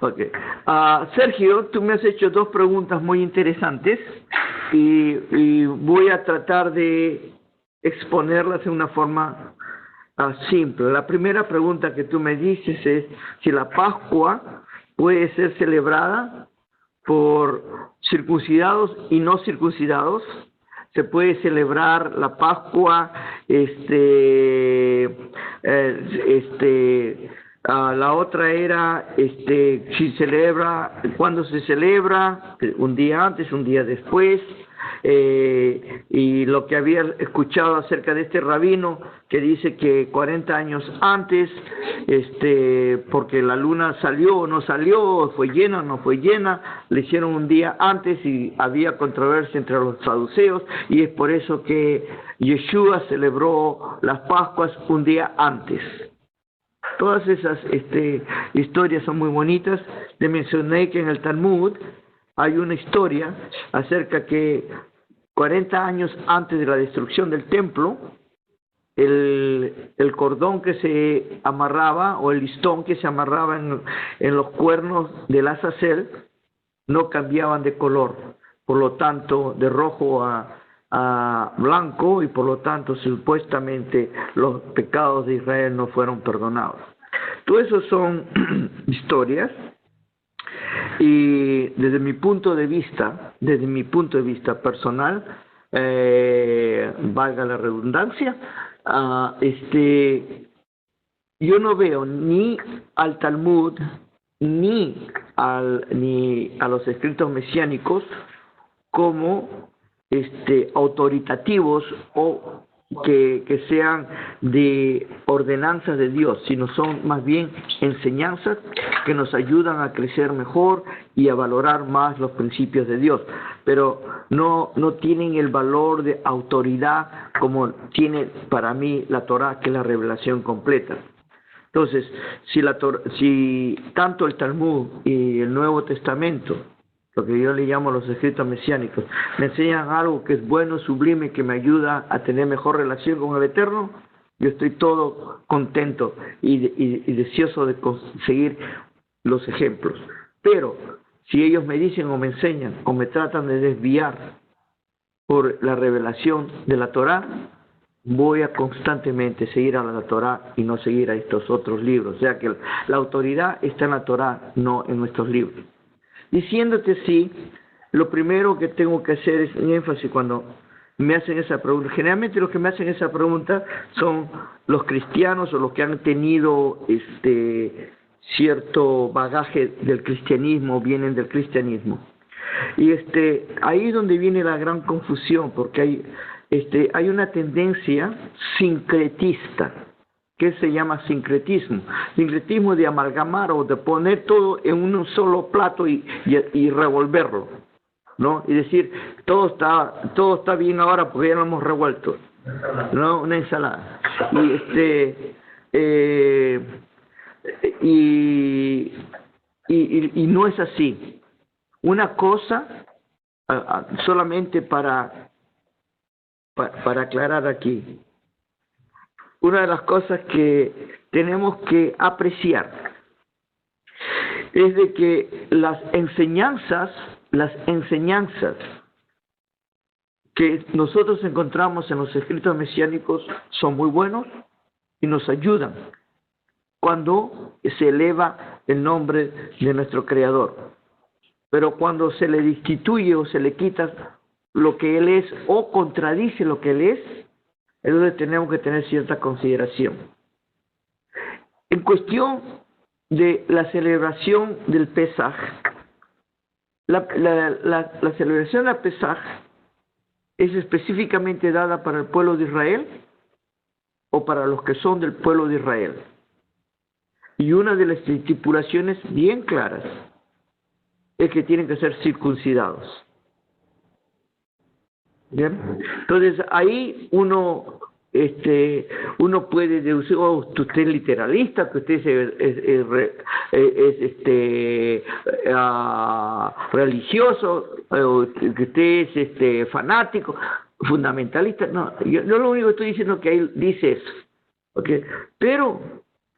Ok. Sergio, tú me has hecho dos preguntas muy interesantes y voy a tratar de exponerlas de una forma simple. La primera pregunta que tú me dices es si la Pascua puede ser celebrada por circuncidados y no circuncidados. Se puede celebrar la Pascua, la otra era, si celebra, cuándo se celebra, un día antes, un día después, y lo que había escuchado acerca de este rabino que dice que 40 años antes, porque la luna salió o no salió, fue llena o no fue llena, le hicieron un día antes y había controversia entre los saduceos, y es por eso que Yeshua celebró las Pascuas un día antes. Todas esas historias son muy bonitas. Le mencioné que en el Talmud hay una historia acerca que 40 años antes de la destrucción del templo, el cordón que se amarraba o el listón que se amarraba en los cuernos del azazel no cambiaban de color, por lo tanto de rojo a blanco, y por lo tanto supuestamente los pecados de Israel no fueron perdonados. Todo eso son historias, y desde mi punto de vista personal, valga la redundancia, yo no veo ni al Talmud ni a los escritos mesiánicos como autoritativos o que sean de ordenanzas de Dios, sino son más bien enseñanzas que nos ayudan a crecer mejor y a valorar más los principios de Dios, pero no tienen el valor de autoridad como tiene para mí la Torá, que es la revelación completa. Entonces, si tanto el Talmud y el Nuevo Testamento, lo que yo le llamo los escritos mesiánicos, me enseñan algo que es bueno, sublime, que me ayuda a tener mejor relación con el Eterno, yo estoy todo contento y deseoso de conseguir los ejemplos. Pero si ellos me dicen o me enseñan o me tratan de desviar por la revelación de la Torá, voy a constantemente seguir a la Torá y no seguir a estos otros libros. O sea que la autoridad está en la Torá, no en nuestros libros. Diciéndote sí, lo primero que tengo que hacer es un énfasis cuando me hacen esa pregunta. Generalmente los que me hacen esa pregunta son los cristianos o los que han tenido cierto bagaje del cristianismo, vienen del cristianismo. Y ahí es donde viene la gran confusión, porque hay una tendencia sincretista. ¿Qué se llama sincretismo? Sincretismo de amalgamar o de poner todo en un solo plato y revolverlo, ¿no? Y decir, todo está bien ahora porque ya lo hemos revuelto, ¿no? Una ensalada. Y no es así. Una cosa, solamente para aclarar aquí, una de las cosas que tenemos que apreciar es de que las enseñanzas que nosotros encontramos en los escritos mesiánicos son muy buenos y nos ayudan cuando se eleva el nombre de nuestro Creador. Pero cuando se le destituye o se le quita lo que Él es o contradice lo que Él es donde tenemos que tener cierta consideración. En cuestión de la celebración del Pesaj, la celebración del Pesaj es específicamente dada para el pueblo de Israel o para los que son del pueblo de Israel. Y una de las estipulaciones bien claras es que tienen que ser circuncidados. ¿Bien? Entonces ahí uno puede deducir, usted es literalista, que usted es religioso, que usted es fanático, fundamentalista. No, yo lo único que estoy diciendo es que ahí dice eso, ¿okay? Pero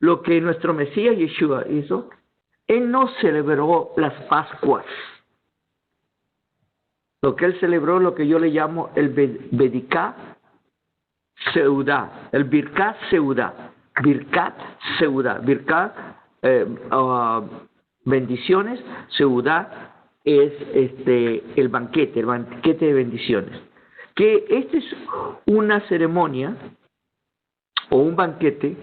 lo que nuestro Mesías Yeshua hizo Él no celebró las Pascuas. Lo que él celebró, lo que yo le llamo el Bedicá Seudá, el Birkat Seudá, Birkat Seudá, Birkat, bendiciones, Seudá es el banquete de bendiciones. Que esta es una ceremonia o un banquete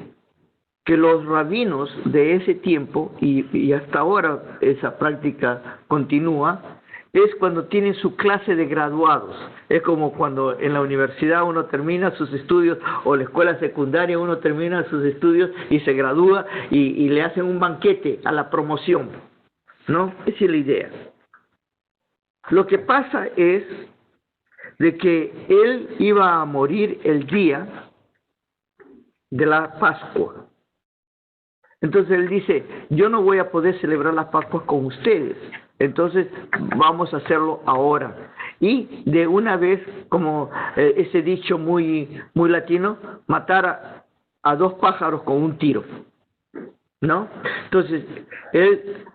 que los rabinos de ese tiempo, y hasta ahora esa práctica continúa, es cuando tienen su clase de graduados. Es como cuando en la universidad uno termina sus estudios, o en la escuela secundaria uno termina sus estudios y se gradúa y le hacen un banquete a la promoción, ¿no? Esa es la idea. Lo que pasa es de que él iba a morir el día de la Pascua. Entonces él dice, yo no voy a poder celebrar las Pascuas con ustedes, entonces vamos a hacerlo ahora. Y de una vez, como ese dicho muy latino, matar a dos pájaros con un tiro, ¿no? Entonces él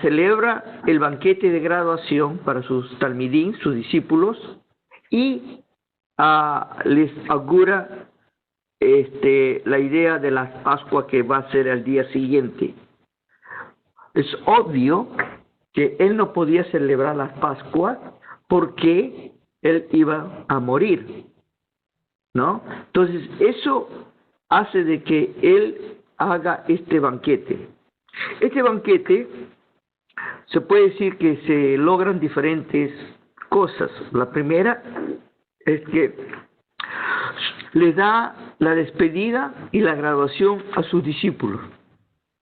celebra el banquete de graduación para sus talmidín, sus discípulos, y les augura la idea de la Pascua que va a ser el día siguiente. Es obvio que él no podía celebrar la Pascua porque él iba a morir, ¿no? Entonces eso hace de que él haga este banquete. Este banquete se puede decir que se logran diferentes cosas. La primera es que le da la despedida y la graduación a sus discípulos.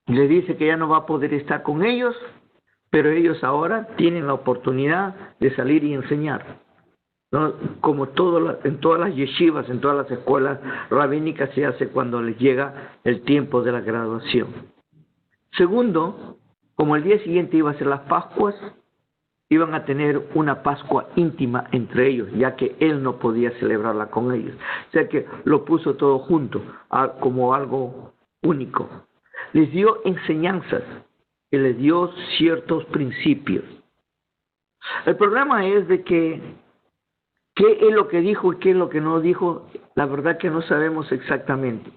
Le dice que ya no va a poder estar con ellos, pero ellos ahora tienen la oportunidad de salir y enseñar, ¿no? Como en todas las yeshivas, en todas las escuelas rabínicas se hace cuando les llega el tiempo de la graduación. Segundo, como el día siguiente iba a ser las Pascuas, iban a tener una Pascua íntima entre ellos, ya que él no podía celebrarla con ellos. O sea que lo puso todo junto, como algo único. Les dio enseñanzas y les dio ciertos principios. El problema es de que qué es lo que dijo y qué es lo que no dijo, la verdad que no sabemos exactamente.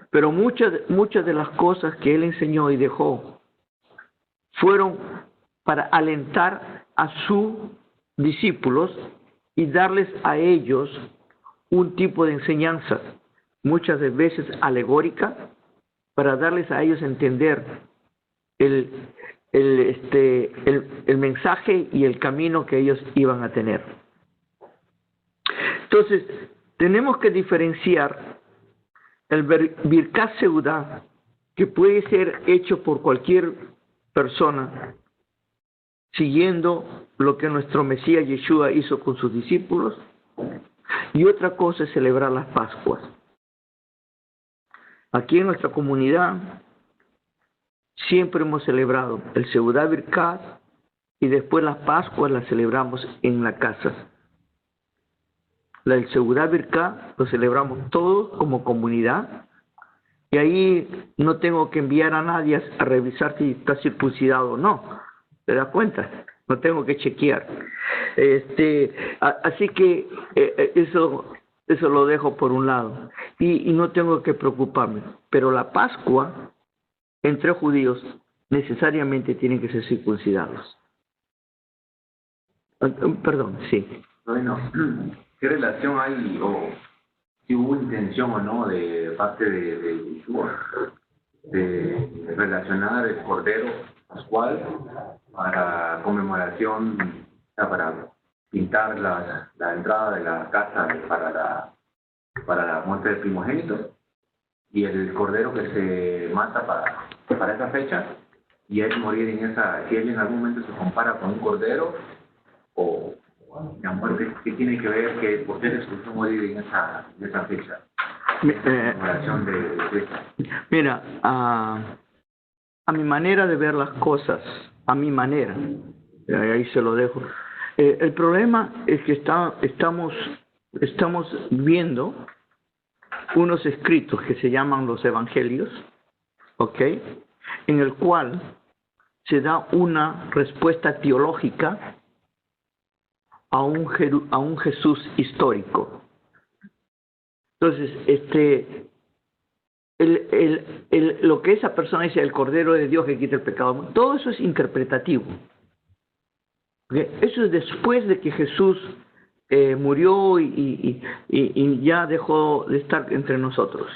Pero muchas de las cosas que él enseñó y dejó fueron para alentar a sus discípulos y darles a ellos un tipo de enseñanza, muchas veces alegórica, para darles a ellos a entender el mensaje y el camino que ellos iban a tener. Entonces, tenemos que diferenciar el Birkat Seudá, que puede ser hecho por cualquier persona, siguiendo lo que nuestro Mesías Yeshua hizo con sus discípulos, y otra cosa es celebrar las Pascuas. Aquí en nuestra comunidad siempre hemos celebrado el Seudá Birkat y después las Pascuas las celebramos en la casa. El Seudá Birkat lo celebramos todos como comunidad y ahí no tengo que enviar a nadie a revisar si está circuncidado o no. ¿Te das cuenta? No tengo que chequear. Así que eso lo dejo por un lado. Y no tengo que preocuparme. Pero la Pascua, entre judíos, necesariamente tienen que ser circuncidados. Perdón, sí. Bueno, ¿qué relación hay o si hubo intención o no de parte de Yeshua de relacionar el Cordero Pascual para conmemoración, o sea, para pintar la entrada de la casa para la muerte del primogénito y el Cordero que se mata para esa fecha y él morir en esa, si él en algún momento se compara con un Cordero o la muerte, ¿qué tiene que ver que por qué se escogió morir en esa fecha? Mira, a mi manera de ver las cosas, a mi manera, ahí se lo dejo. El problema es que estamos viendo unos escritos que se llaman los evangelios, ¿ok? En el cual se da una respuesta teológica a un Jesús histórico. Entonces, lo que esa persona dice, el Cordero de Dios que quita el pecado, todo eso es interpretativo. ¿Okay? Eso es después de que Jesús murió y ya dejó de estar entre nosotros.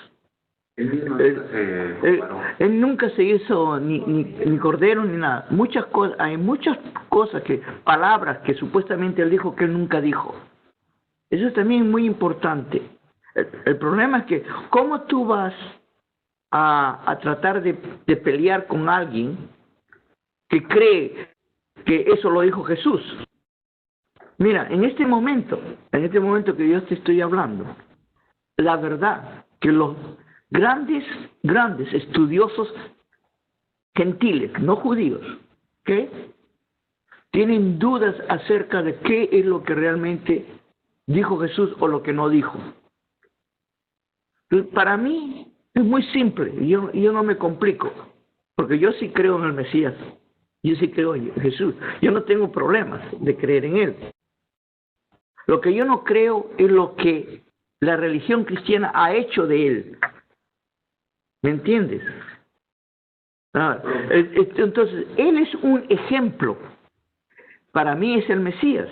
Él nunca se hizo ni cordero ni nada. Hay muchas cosas, palabras que supuestamente él dijo que él nunca dijo. Eso es también muy importante. El problema es que, ¿cómo tú vas a tratar de pelear con alguien que cree que eso lo dijo Jesús? Mira, en este momento que yo te estoy hablando, la verdad que los grandes estudiosos gentiles, no judíos, ¿okay?, tienen dudas acerca de qué es lo que realmente dijo Jesús o lo que no dijo. Para mí es muy simple, yo no me complico, porque yo sí creo en el Mesías, yo sí creo en Jesús, yo no tengo problemas de creer en Él. Lo que yo no creo es lo que la religión cristiana ha hecho de Él. ¿Me entiendes? Entonces, Él es un ejemplo. Para mí es el Mesías.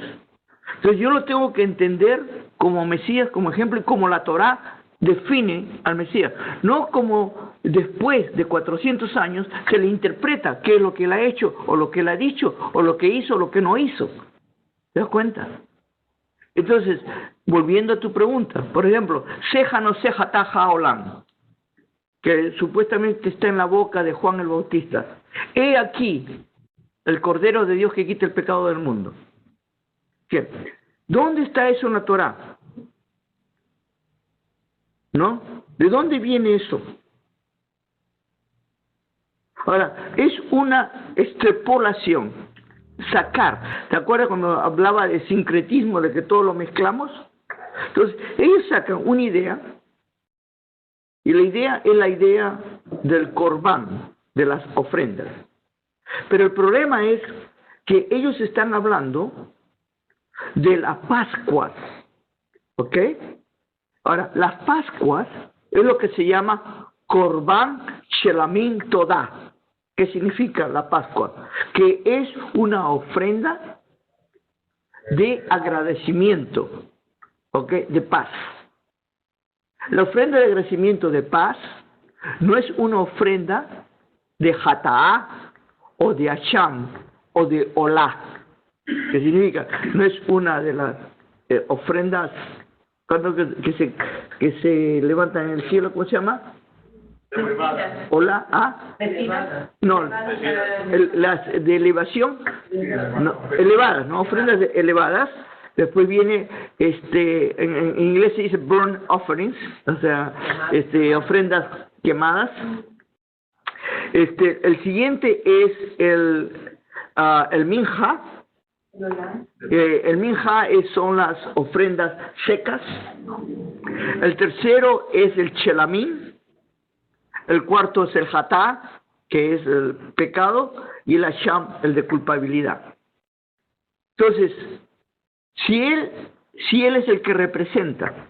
Entonces yo lo tengo que entender como Mesías, como ejemplo, y como la Torá define al Mesías. No como después de 400 años se le interpreta qué es lo que Él ha hecho, o lo que Él ha dicho, o lo que hizo, o lo que no hizo. ¿Te das cuenta? Entonces, volviendo a tu pregunta, por ejemplo, Seja no seja taja olam, que supuestamente está en la boca de Juan el Bautista. He aquí el Cordero de Dios que quita el pecado del mundo. ¿Qué? ¿Dónde está eso en la Torá? ¿No? ¿De dónde viene eso? Ahora, es una extrapolación, sacar. ¿Te acuerdas cuando hablaba de sincretismo, de que todo lo mezclamos? Entonces, ellos sacan una idea, y la idea es la idea del corbán, de las ofrendas. Pero el problema es que ellos están hablando de las Pascuas, ¿ok? Ahora, las Pascuas es lo que se llama Corbán Shelamim Todá. ¿Qué significa la Pascua? Que es una ofrenda de agradecimiento, ¿ok? De paz. La ofrenda de agradecimiento de paz no es una ofrenda de Hataá o de Hasham o de Olá. ¿Qué significa? No es una de las ofrendas que se levantan en el cielo, ¿cómo se llama? Hola, no, las de elevación, no, elevadas, no, ofrendas elevadas. Después viene, en inglés se dice burnt offerings, o sea, ofrendas quemadas. El siguiente es el minja. El minja son las ofrendas secas. El tercero es el chelamín. El cuarto es el hatá, que es el pecado, y el hasham, el de culpabilidad. Entonces, si él es el que representa,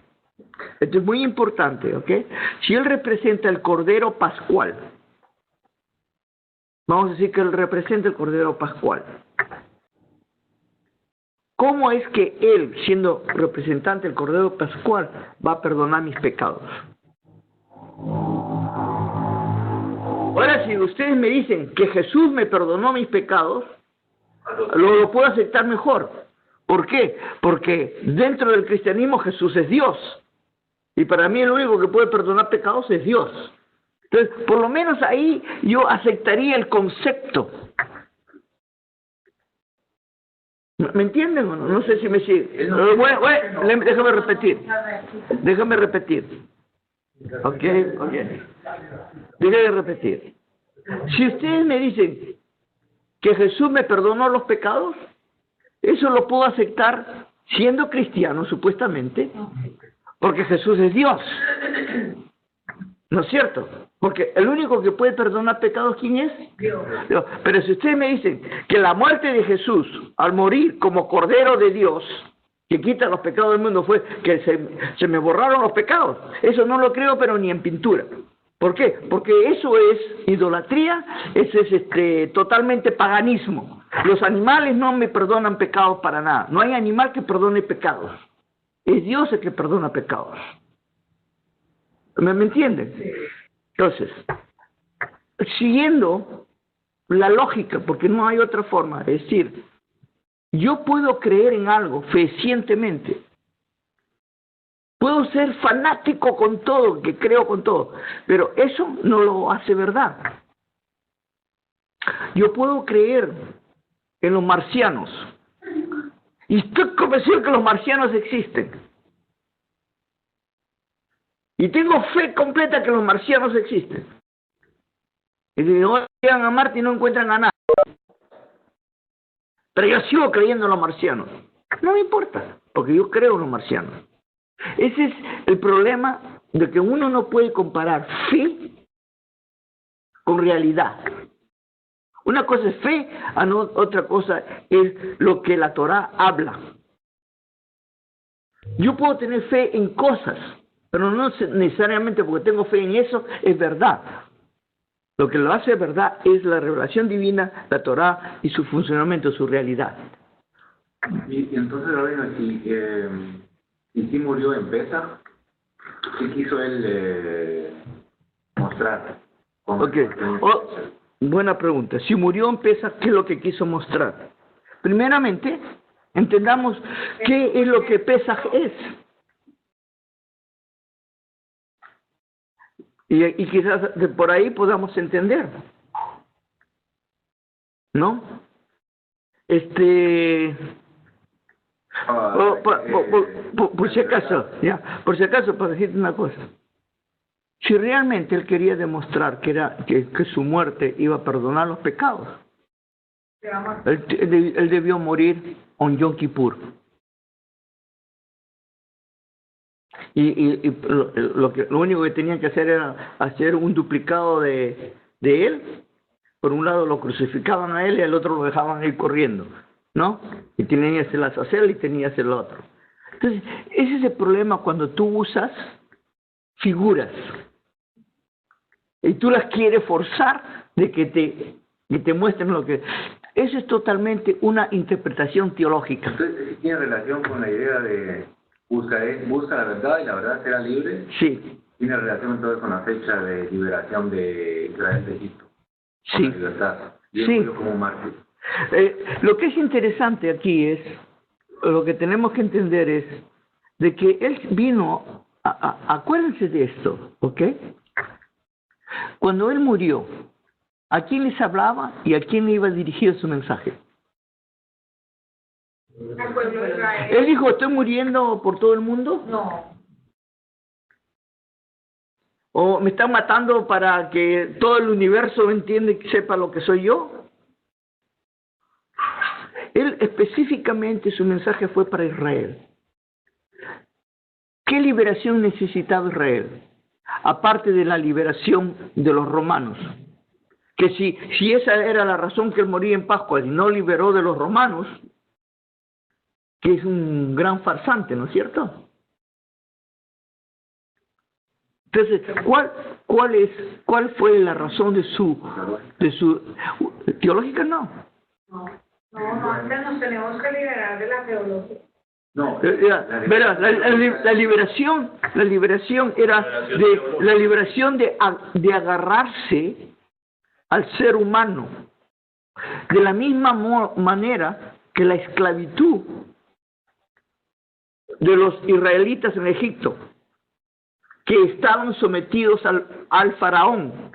esto es muy importante, ¿ok? Si él representa el Cordero Pascual, vamos a decir que él representa el Cordero Pascual, ¿cómo es que él, siendo representante del Cordero Pascual, va a perdonar mis pecados? Ahora, si ustedes me dicen que Jesús me perdonó mis pecados, lo puedo aceptar mejor. ¿Por qué? Porque dentro del cristianismo Jesús es Dios. Y para mí el único que puede perdonar pecados es Dios. Entonces, por lo menos ahí yo aceptaría el concepto. ¿Me entienden o no? No sé si me siguen. Déjame repetir. Ok. Déjame repetir. Si ustedes me dicen que Jesús me perdonó los pecados, eso lo puedo aceptar siendo cristiano, supuestamente, porque Jesús es Dios. ¿No es cierto? Porque el único que puede perdonar pecados, ¿quién es? Dios. Pero si ustedes me dicen que la muerte de Jesús, al morir como Cordero de Dios, que quita los pecados del mundo, fue que se me borraron los pecados. Eso no lo creo, pero ni en pintura. ¿Por qué? Porque eso es idolatría, eso es totalmente paganismo. Los animales no me perdonan pecados para nada. No hay animal que perdone pecados. Es Dios el que perdona pecados. ¿Me entienden? Sí. Entonces, siguiendo la lógica, porque no hay otra forma, es decir, yo puedo creer en algo fehacientemente, puedo ser fanático con todo, que creo con todo, pero eso no lo hace verdad. Yo puedo creer en los marcianos, y estoy convencido que los marcianos existen. Y tengo fe completa que los marcianos existen. Y si no llegan a Marte y no encuentran a nada. Pero yo sigo creyendo en los marcianos. No me importa, porque yo creo en los marcianos. Ese es el problema de que uno no puede comparar fe con realidad. Una cosa es fe, otra cosa es lo que la Torá habla. Yo puedo tener fe en cosas, pero no necesariamente porque tengo fe en eso es verdad. Lo que lo hace verdad es la revelación divina, la Torá y su funcionamiento, su realidad. Y entonces, Rabino, si murió en Pesaj, ¿qué quiso él mostrar? Okay. Buena pregunta. Si murió en Pesaj, ¿qué es lo que quiso mostrar? Primeramente, entendamos qué es lo que Pesaj es. Y quizás por ahí podamos entender, ¿no? Por si acaso, por si acaso, para decirte una cosa. Si realmente él quería demostrar que su muerte iba a perdonar los pecados, él debió morir en Yom Kippur. Y lo único que tenían que hacer era hacer un duplicado de él. Por un lado lo crucificaban a él y al otro lo dejaban ir corriendo, ¿no? Y tenían que hacer la hacer y tenían que hacer lo otro. Entonces, ese es el problema cuando tú usas figuras y tú las quieres forzar de que te muestren lo que... Eso es totalmente una interpretación teológica. Entonces, ¿tiene relación con la idea de busca la verdad y la verdad será libre? Sí. ¿Tiene relación entonces con la fecha de liberación de Israel de Egipto? Sí. La libertad. Sí. Como un mártir. Lo que es interesante aquí es, lo que tenemos que entender es, de que él vino, acuérdense de esto, ¿ok? Cuando él murió, ¿a quién les hablaba y a quién le iba dirigido su mensaje? Al pueblo de Israel. ¿Él dijo, estoy muriendo por todo el mundo? No. ¿O me están matando para que todo el universo entienda y sepa lo que soy yo? Él específicamente su mensaje fue para Israel. ¿Qué liberación necesitaba Israel? Aparte de la liberación de los romanos. Que si esa era la razón que él moría en Pascua y no liberó de los romanos, que es un gran farsante, ¿no es cierto? Entonces, ¿cuál fue la razón de su teológica? No, antes nos tenemos que liberar de la teología. No, verá, la liberación era la liberación de agarrarse al ser humano, de la misma manera que la esclavitud de los israelitas en Egipto, que estaban sometidos al faraón.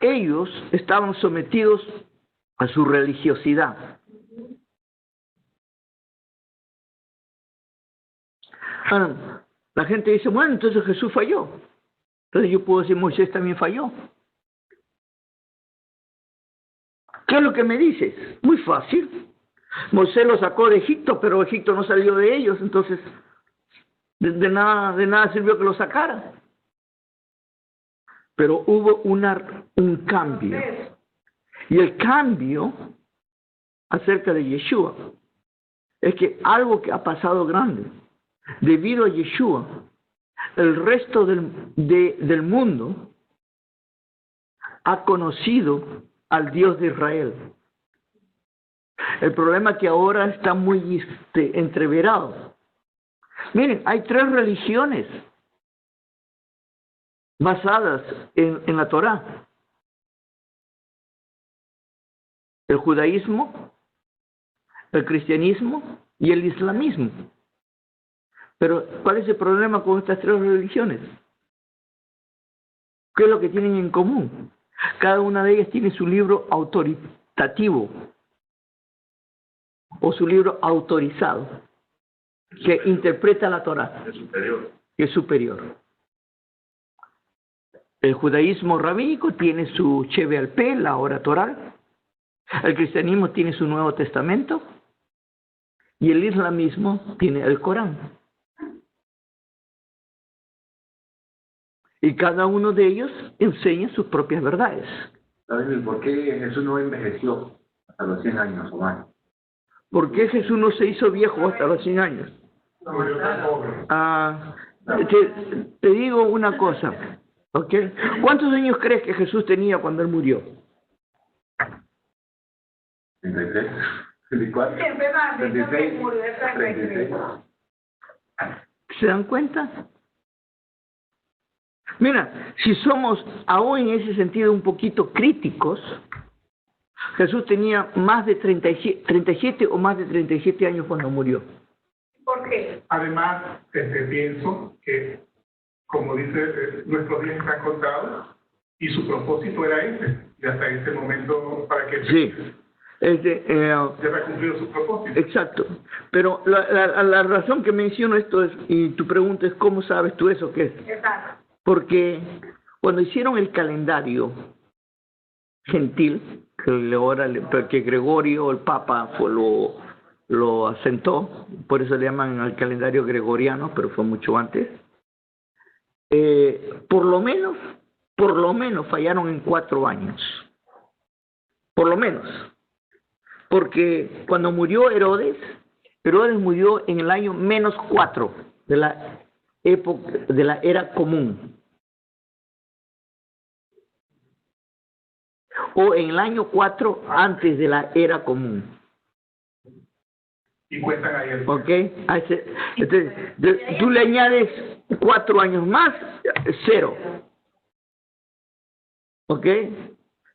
Ellos estaban sometidos a su religiosidad. Ahora, la gente dice, bueno, entonces Jesús falló. Entonces yo puedo decir, Moisés también falló. ¿Qué es lo que me dices? Muy fácil. Moisés lo sacó de Egipto, pero Egipto no salió de ellos, entonces de nada sirvió que lo sacara. pero hubo un cambio. Y el cambio acerca de Yeshua es que algo que ha pasado grande, debido a Yeshua, el resto del mundo ha conocido al Dios de Israel. El problema es que ahora está muy entreverado. Miren, hay 3 religiones basadas en la Torá. El judaísmo, el cristianismo y el islamismo. Pero, ¿cuál es el problema con estas 3 religiones? ¿Qué es lo que tienen en común? Cada una de ellas tiene su libro autoritativo o su libro autorizado que interpreta la Torá. Que es superior. El judaísmo rabínico tiene su Sheve al Peh, la hora toral. El cristianismo tiene su Nuevo Testamento. Y el islamismo tiene el Corán. Y cada uno de ellos enseña sus propias verdades. ¿Por qué Jesús no envejeció hasta los 100 años o más? ¿Por qué Jesús no se hizo viejo hasta los 100 años? Te digo una cosa, ¿ok? ¿Cuántos años crees que Jesús tenía cuando él murió? 33, 34, Siempre me han dicho que 36, murió de 33. 36. ¿Se dan cuenta? Mira, si somos aún en ese sentido un poquito críticos, Jesús tenía más de 37 o más de 37 años cuando murió. ¿Por qué? Además, pienso que, como dice, nuestros días están contados y su propósito era ese. Y hasta ese momento, para que Sí. ya había cumplido su propósito. Exacto. Pero la razón que menciono esto es, y tu pregunta es, ¿cómo sabes tú eso? ¿Qué es? Exacto. Porque cuando hicieron el calendario gentil, que Gregorio, el Papa, lo asentó, por eso le llaman al calendario gregoriano, pero fue mucho antes, por lo menos fallaron en 4 años. Por lo menos. Porque cuando murió Herodes murió en el año -4 de la época, de la era común. O en el año 4 antes de la era común. Y cuentan ahí el... ¿Ok? Entonces, tú le añades 4 años más, 0. ¿Ok?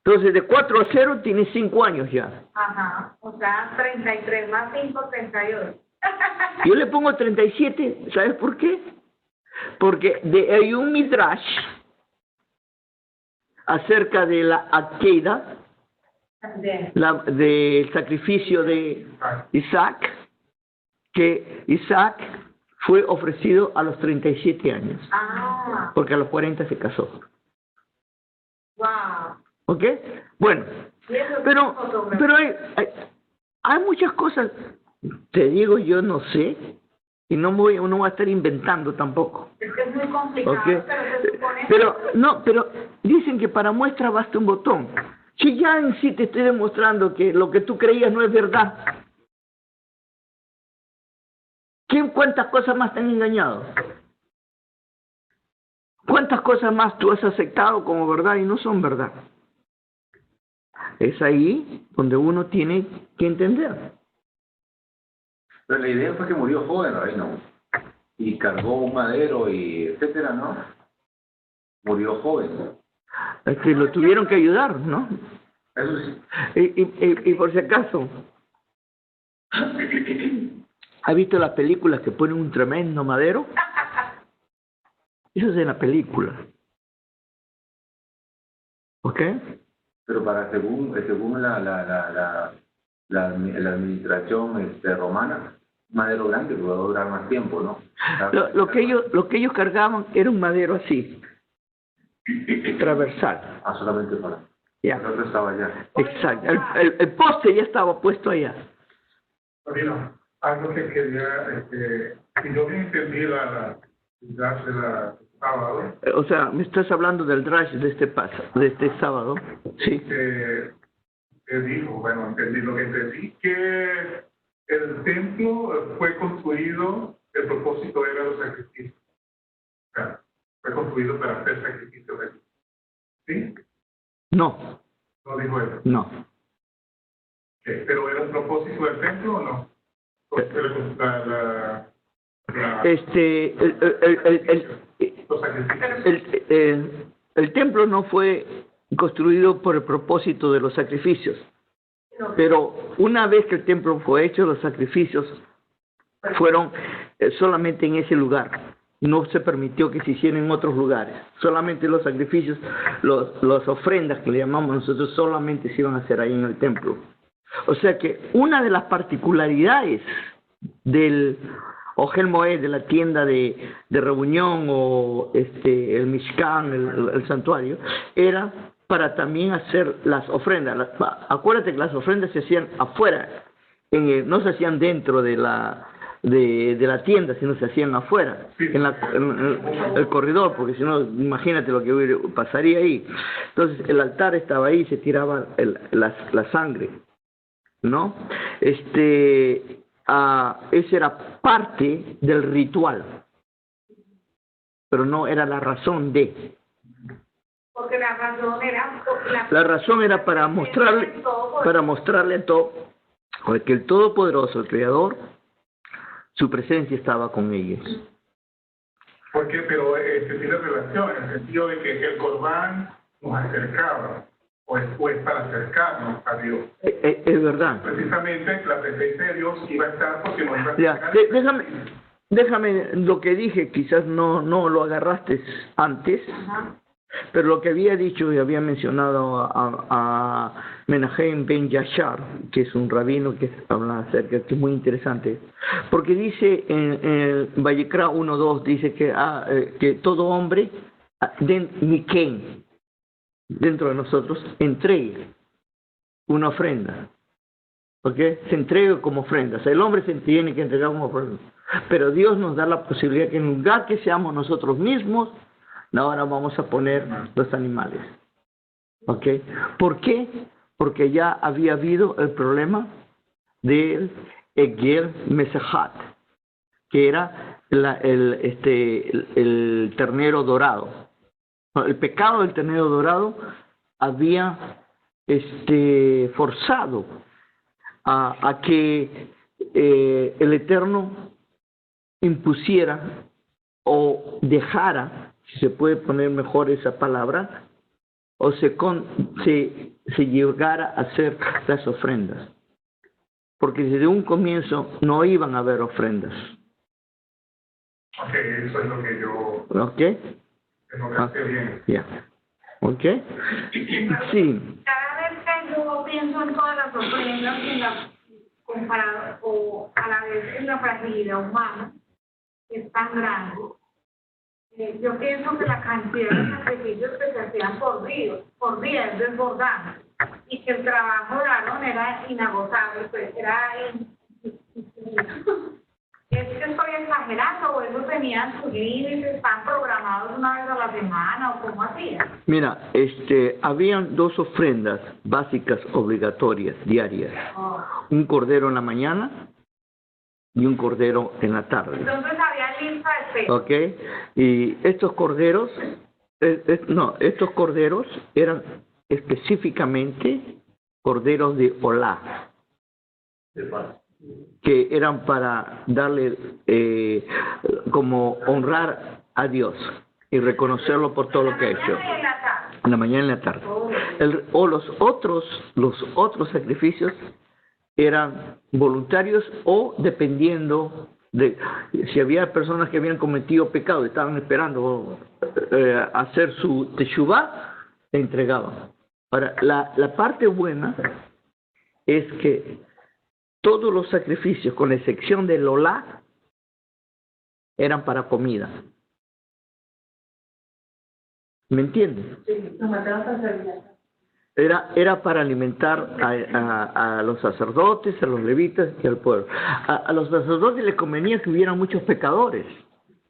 Entonces, de 4 a 0 tienes 5 años ya. Ajá. O sea, 33 más 5, 38. Yo le pongo 37, ¿sabes por qué? Porque hay un midrash acerca de la Akeida, del sacrificio de Isaac, que Isaac fue ofrecido a los 37 años, Ah. porque a los 40 se casó. Wow. ¿Ok? Bueno, pero hay muchas cosas, te digo, yo no sé, y no voy a estar inventando tampoco. Es que es muy complicado, ¿Ok? pero se supone... Pero dicen que para muestra basta un botón. Si ya en sí te estoy demostrando que lo que tú creías no es verdad, ¿cuántas cosas más te han engañado? ¿Cuántas cosas más tú has aceptado como verdad y no son verdad? Es ahí donde uno tiene que entender. Pero la idea fue que murió joven, ¿no? Y cargó un madero y etcétera, ¿no? Murió joven. Es que lo tuvieron que ayudar, ¿no? Eso sí. Y por si acaso, ¿ha visto las películas que ponen un tremendo madero? Eso es en la película. ¿Ok? Pero según la administración romana, madero grande que va a durar más tiempo, ¿no? Lo que ellos cargaban era un madero así, transversal. Solamente para... Ya. El otro estaba allá. Exacto. El poste ya estaba puesto allá. Algo que quería, si yo bien entendí la sábado. O sea, me estás hablando del drash de este sábado, sí. Te dijo, bueno, entendí lo que entendí, que el templo fue construido, el propósito era los sacrificios. O sea, fue construido para hacer sacrificios. ¿Sí? No, No dijo eso. no. ¿Pero era un propósito del templo o no? Porque los sacrificios. El templo no fue construido por el propósito de los sacrificios, pero una vez que el templo fue hecho, los sacrificios fueron solamente en ese lugar. No se permitió que se hicieran en otros lugares. Solamente los sacrificios, las ofrendas que le llamamos nosotros, solamente se iban a hacer ahí en el templo. O sea que una de las particularidades del Ohel Moed, de la tienda de reunión, o el Mishkan, el santuario, era para también hacer las ofrendas. Acuérdate que las ofrendas se hacían afuera, no se hacían dentro de la tienda, sino se hacían afuera, en el corredor, porque si no, imagínate lo que pasaría ahí. Entonces el altar estaba ahí, se tiraba la sangre, ¿no? Esa era parte del ritual, pero no era la razón de. Porque la razón era... La razón era para mostrarle a todo, que el Todopoderoso, el Creador, su presencia estaba con ellos. Porque, pero tiene relación en el sentido de que el Corbán nos acercaba, o es para acercarnos a Dios. Es verdad. Precisamente la presencia de Dios iba a estar porque nos iba a ya, déjame lo que dije, quizás no lo agarraste antes. Ajá. Pero lo que había dicho y había mencionado a Menahem Ben Yashar, que es un rabino que habla acerca, que es muy interesante, porque dice en Vayikra 1:2, dice que todo hombre dentro de nosotros entregue una ofrenda, ¿ok? Se entrega como ofrenda, o sea, el hombre se tiene que entregar como ofrenda, pero Dios nos da la posibilidad que en lugar que seamos nosotros mismos, ahora vamos a poner los animales. ¿Ok? ¿Por qué? Porque ya había habido el problema del Egel Mesahat, que era el ternero dorado. El pecado del ternero dorado había forzado a que el Eterno impusiera o dejara, si se puede poner mejor esa palabra, o se llegara a hacer las ofrendas. Porque desde un comienzo no iban a haber ofrendas. Ok, eso es lo que yo... ¿Ok? Tengo que hacer bien. Ya. ¿Ok? Sí. Cada vez que yo pienso en todas las ofrendas, comparado o a la vez en la fragilidad humana, es tan grande. Yo pienso que la cantidad de sacrificios que se hacían por día es desbordante, y que el trabajo de Aarón era inagotable, pues era ¿es que estoy exagerando o eso tenían sus límites, están programados una vez a la semana o cómo hacían? Mira, habían dos ofrendas básicas obligatorias diarias, un cordero en la mañana y un cordero en la tarde. Entonces había lista de espera. ¿Ok? Y estos corderos, estos corderos eran específicamente corderos de Olá, que eran para darle, como honrar a Dios y reconocerlo por todo lo que ha hecho. En la mañana y en la tarde. Los otros sacrificios eran voluntarios o dependiendo de si había personas que habían cometido pecado y estaban esperando hacer su teshuvá, se entregaban. Ahora, la parte buena es que todos los sacrificios, con excepción del olá, eran para comida. ¿Me entienden? Sí, no me tengo que hacer. Era para alimentar a los sacerdotes, a los levitas y al pueblo. A los sacerdotes les convenía que hubiera muchos pecadores,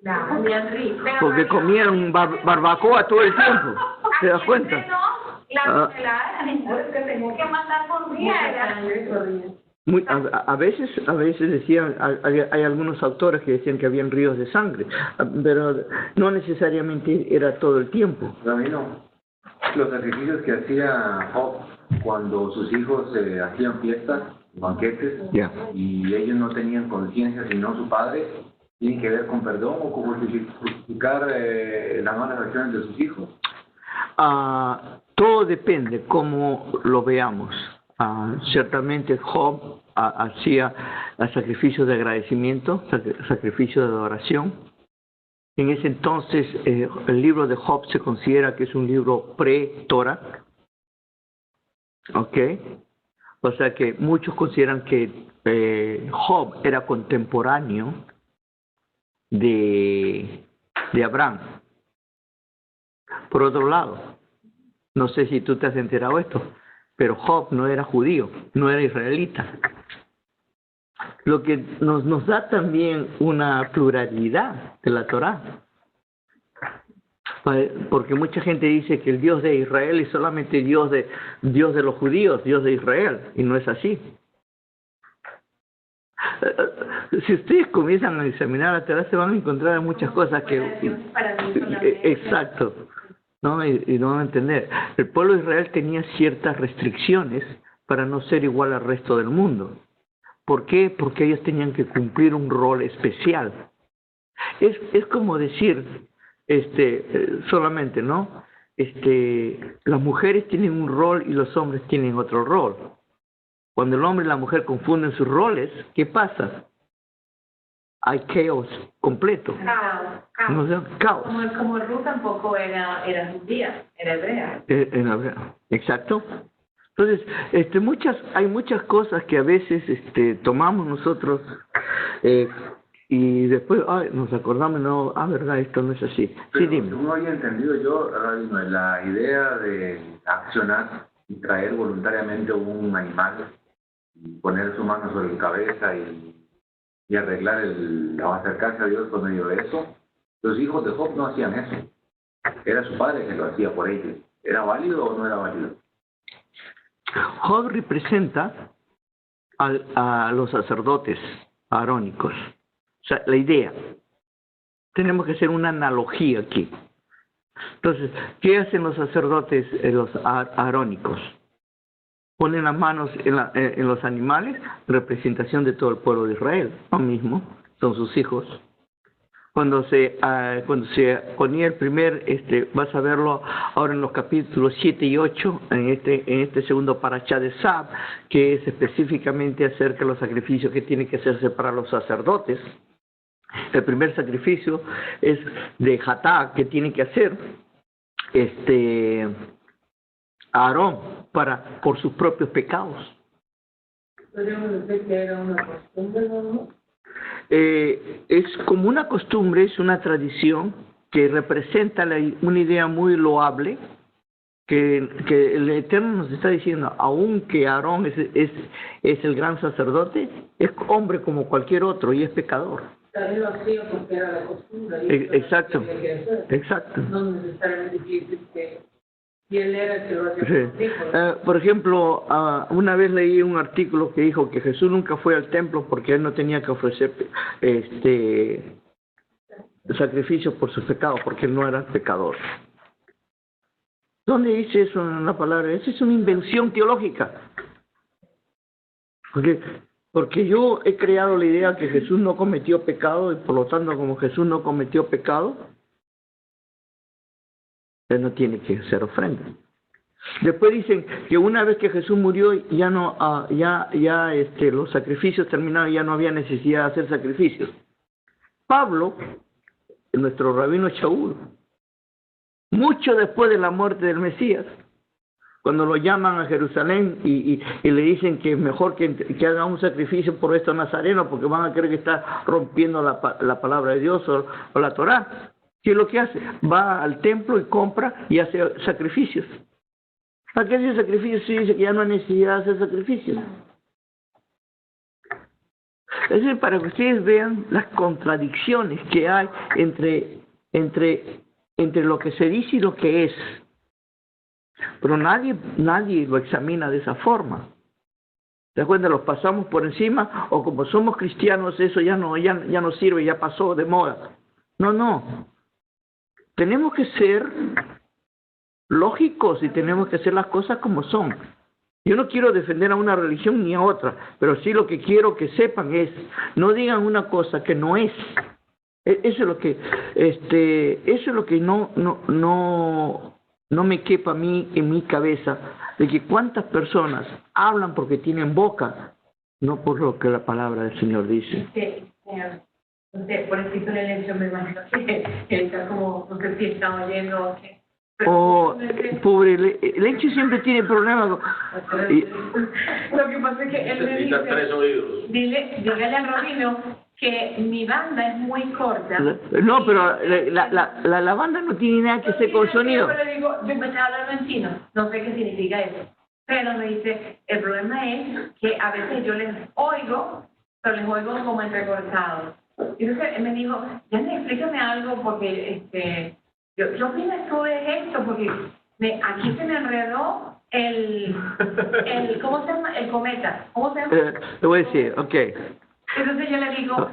Comían rico. porque comían barbacoa todo el tiempo. ¿Te das cuenta? La tonelada que tengo que matar por día. A veces decían, hay algunos autores que decían que habían ríos de sangre, pero no necesariamente era todo el tiempo. Ramiro, los sacrificios que hacía Job cuando sus hijos hacían fiestas, banquetes, y ellos no tenían conciencia sino su padre, ¿tienen que ver con perdón o con justificar las malas acciones de sus hijos? Todo depende cómo lo veamos. Ciertamente Job hacía sacrificios de agradecimiento, sacrificios de adoración. En ese entonces el libro de Job se considera que es un libro pre-Torah. ¿Ok? O sea que muchos consideran que Job era contemporáneo de Abraham. Por otro lado, no sé si tú te has enterado de esto, pero Job no era judío, no era israelita. Lo que nos da también una pluralidad de la Torá. Porque mucha gente dice que el Dios de Israel es solamente Dios de los judíos, Dios de Israel, y no es así. Si ustedes comienzan a examinar la Torá, se van a encontrar muchas cosas que... Exacto. ¿No? Y no van a entender. El pueblo de Israel tenía ciertas restricciones para no ser igual al resto del mundo. ¿Por qué? Porque ellos tenían que cumplir un rol especial. Es como decir, solamente, ¿no? Las mujeres tienen un rol y los hombres tienen otro rol. Cuando el hombre y la mujer confunden sus roles, ¿qué pasa? Hay caos completo. Caos. ¿No? Caos. Como Ruth tampoco era judía, era hebrea. Exacto. Entonces, hay muchas cosas que a veces tomamos nosotros y después nos acordamos, no, verdad, esto no es así. Pero sí, dime. No había entendido yo, la idea de accionar y traer voluntariamente un animal, y poner su mano sobre la cabeza y arreglar o acercarse a Dios por medio de eso. Los hijos de Job no hacían eso. Era su padre que lo hacía por ellos. ¿Era válido o no era válido? Job representa a los sacerdotes arónicos. O sea, la idea. Tenemos que hacer una analogía aquí. Entonces, ¿qué hacen los sacerdotes, los arónicos? Ponen las manos en los animales, representación de todo el pueblo de Israel. Lo mismo, son sus hijos. Cuando se ponía el primer, vas a verlo ahora en los capítulos 7 y 8, en este segundo parashá de Sab, que es específicamente acerca de los sacrificios que tienen que hacerse para los sacerdotes. El primer sacrificio es de Jatá, que tiene que hacer Aarón por sus propios pecados. Podríamos decir que era una costumbre, ¿no? Es como una costumbre, es una tradición que representa una idea muy loable, que el Eterno nos está diciendo, aunque Aarón es el gran sacerdote, es hombre como cualquier otro y es pecador. Él lo hacía porque era la costumbre. Exacto, exacto. No necesariamente quiere decir que y él era el que lo hacía. Sí. Por ejemplo, una vez leí un artículo que dijo que Jesús nunca fue al templo porque él no tenía que ofrecer sacrificio por sus pecados, porque él no era pecador. ¿Dónde dice eso en la palabra? Esa es una invención teológica. Porque yo he creado la idea que Jesús no cometió pecado y por lo tanto como Jesús no cometió pecado, él no tiene que hacer ofrenda. Después dicen que una vez que Jesús murió ya no los sacrificios terminaron, ya no había necesidad de hacer sacrificios. Pablo, nuestro rabino Shaul, mucho después de la muerte del Mesías, cuando lo llaman a Jerusalén y le dicen que es mejor que haga un sacrificio por estos nazarenos porque van a creer que está rompiendo la palabra de Dios o la Torá. ¿Qué es lo que hace? Va al templo y compra y hace sacrificios. ¿Para qué hace sacrificios si dice que ya no hay necesidad de hacer sacrificios? Es decir, para que ustedes vean las contradicciones que hay entre lo que se dice y lo que es. Pero nadie lo examina de esa forma. ¿Te das cuenta? Los pasamos por encima, o como somos cristianos, eso ya no sirve, ya pasó de moda. No. Tenemos que ser lógicos y tenemos que hacer las cosas como son. Yo no quiero defender a una religión ni a otra, pero sí lo que quiero que sepan es, no digan una cosa que no es. Eso es lo que no me quepa a mí en mi cabeza, de que cuántas personas hablan porque tienen boca, no por lo que la palabra del Señor dice. Por escrito en el hecho me imagino que está como, no sé si está oyendo o qué. Pobre Lencho siempre tiene problemas. Lo que pasa es que él me dice, dígale al rabino que mi banda es muy corta. No, pero la banda no tiene nada que hacer con sonido. Yo le digo, yo empecé a hablar en chino, no sé qué significa eso. Pero me dice, el problema es que a veces yo les oigo, pero les oigo como entrecortados. Y entonces él me dijo, ya explícame algo porque yo primero estuve esto porque aquí se me enredó ¿cómo se llama? El cometa. ¿Cómo se llama? Te voy a decir, ok. Entonces yo le digo,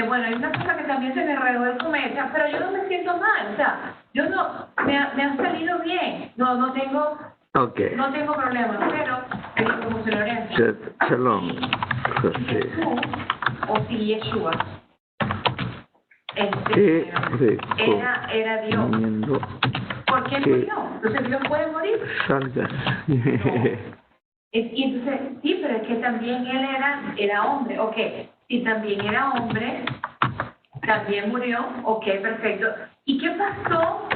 bueno, hay una cosa que también se me enredó el cometa, pero yo no me siento mal, o sea, yo no, me han salido bien, no tengo problemas, pero como se lo haré. Shalom. Jesús, o si Yeshua, era Dios. ¿Por qué murió? Entonces Dios puede morir. Salga. Y entonces, sí, pero es que también él era hombre. Ok, si también era hombre, también murió. Ok, perfecto. ¿Y qué pasó?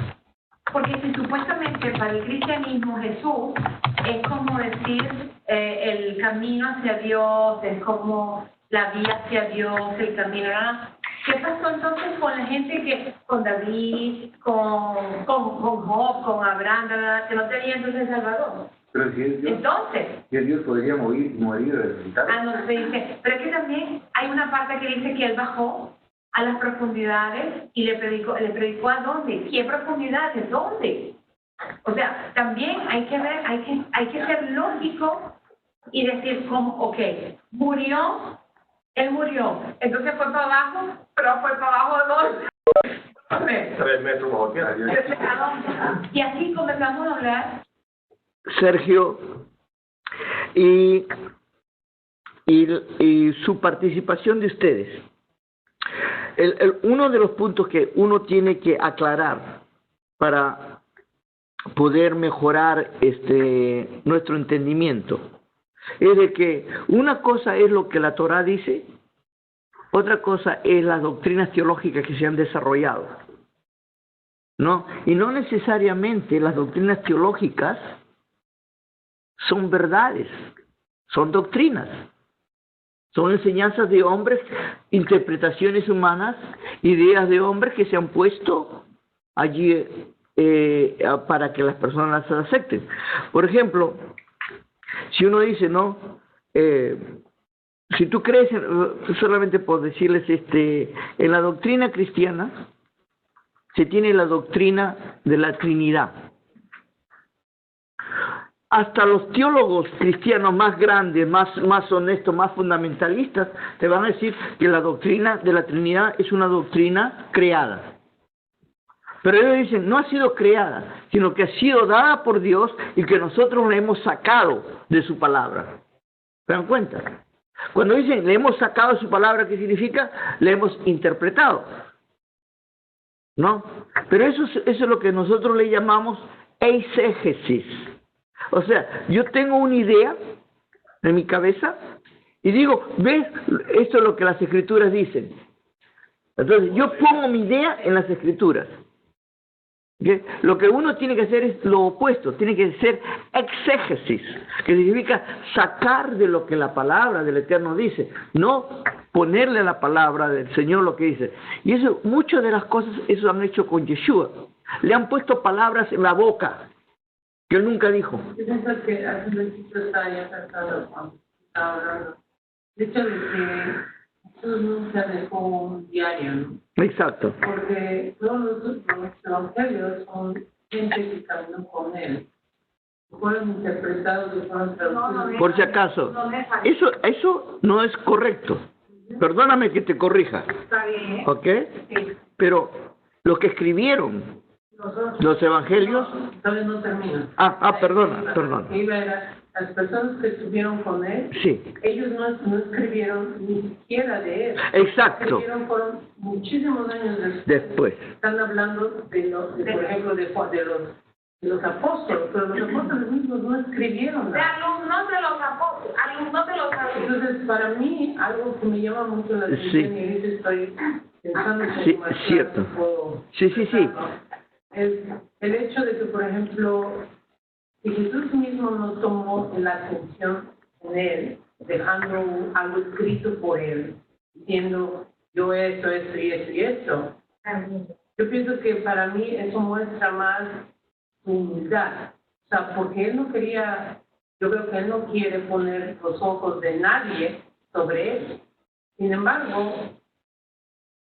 Porque si supuestamente para el cristianismo Jesús es como decir el camino hacia Dios, es como la vía hacia Dios, el camino. ¿Qué pasó entonces con la gente con David, con Job, con Abraham, que no tenía entonces Salvador? Pero si es Dios, entonces, Dios podría morir y resucitar. No se dice, pero es que también hay una parte que dice que él bajó a las profundidades y le predicó a dónde, ¿qué profundidades? ¿Dónde? O sea, también hay que ver, hay que ser lógico y decir como, ok, él murió, entonces fue para abajo, pero fue para abajo ¿dónde? 3 metros bajo tierra. Y así comenzamos a hablar. Sergio, y su participación de ustedes. Uno de los puntos que uno tiene que aclarar para poder mejorar nuestro entendimiento es de que una cosa es lo que la Torá dice, otra cosa es las doctrinas teológicas que se han desarrollado, ¿no? Y no necesariamente las doctrinas teológicas son verdades, son doctrinas, son enseñanzas de hombres, interpretaciones humanas, ideas de hombres que se han puesto allí para que las personas las acepten. Por ejemplo, si uno dice, no, si tú crees, solamente por decirles, en la doctrina cristiana se tiene la doctrina de la Trinidad. Hasta los teólogos cristianos más grandes, más honestos, más fundamentalistas, te van a decir que la doctrina de la Trinidad es una doctrina creada. Pero ellos dicen, no ha sido creada, sino que ha sido dada por Dios y que nosotros la hemos sacado de su palabra. ¿Se dan cuenta? Cuando dicen, le hemos sacado de su palabra, ¿qué significa? Le hemos interpretado, ¿no? Pero eso es lo que nosotros le llamamos eisegesis. O sea, yo tengo una idea en mi cabeza y digo, ¿ves? Esto es lo que las escrituras dicen. Entonces, yo pongo mi idea en las escrituras. ¿Okay? Lo que uno tiene que hacer es lo opuesto, tiene que ser exégesis, que significa sacar de lo que la palabra del Eterno dice, no ponerle a la palabra del Señor lo que dice. Y eso, muchas de las cosas, eso han hecho con Yeshua. Le han puesto palabras en la boca que él nunca dijo. Yo pienso que hace un poquito estaba ya tratado cuando estaba hablando. De hecho, de que Jesús nunca dejó un diario, ¿no? Exacto. Porque todos los evangelios son gente que caminó con él. Fueron interpretados y fueron traducidos. Por si acaso, eso no es correcto. Perdóname que te corrija, Está bien. ¿ok? Sí. Pero los que escribieron los evangelios... Todavía no termina. Perdona. Las personas que estuvieron con él, Sí, ellos no escribieron ni siquiera de él. exacto. Escribieron fueron muchísimos años Después. Están hablando por ejemplo, de los apóstoles, pero los apóstoles mismos no escribieron De nada. alumnos de los apóstoles, alumnos de los apóstoles. Entonces, para mí, algo que me llama mucho la atención, Sí. y ahorita estoy pensando Sí, como más cierto. claro puedo Sí. expresarlo, es el hecho de que, por ejemplo, si Jesús mismo no tomó la atención en él, dejando algo escrito por él, diciendo yo esto y esto, yo pienso que para mí eso muestra más su humildad. O sea, porque él no quería, yo creo que él no quiere poner los ojos de nadie sobre él. Sin embargo,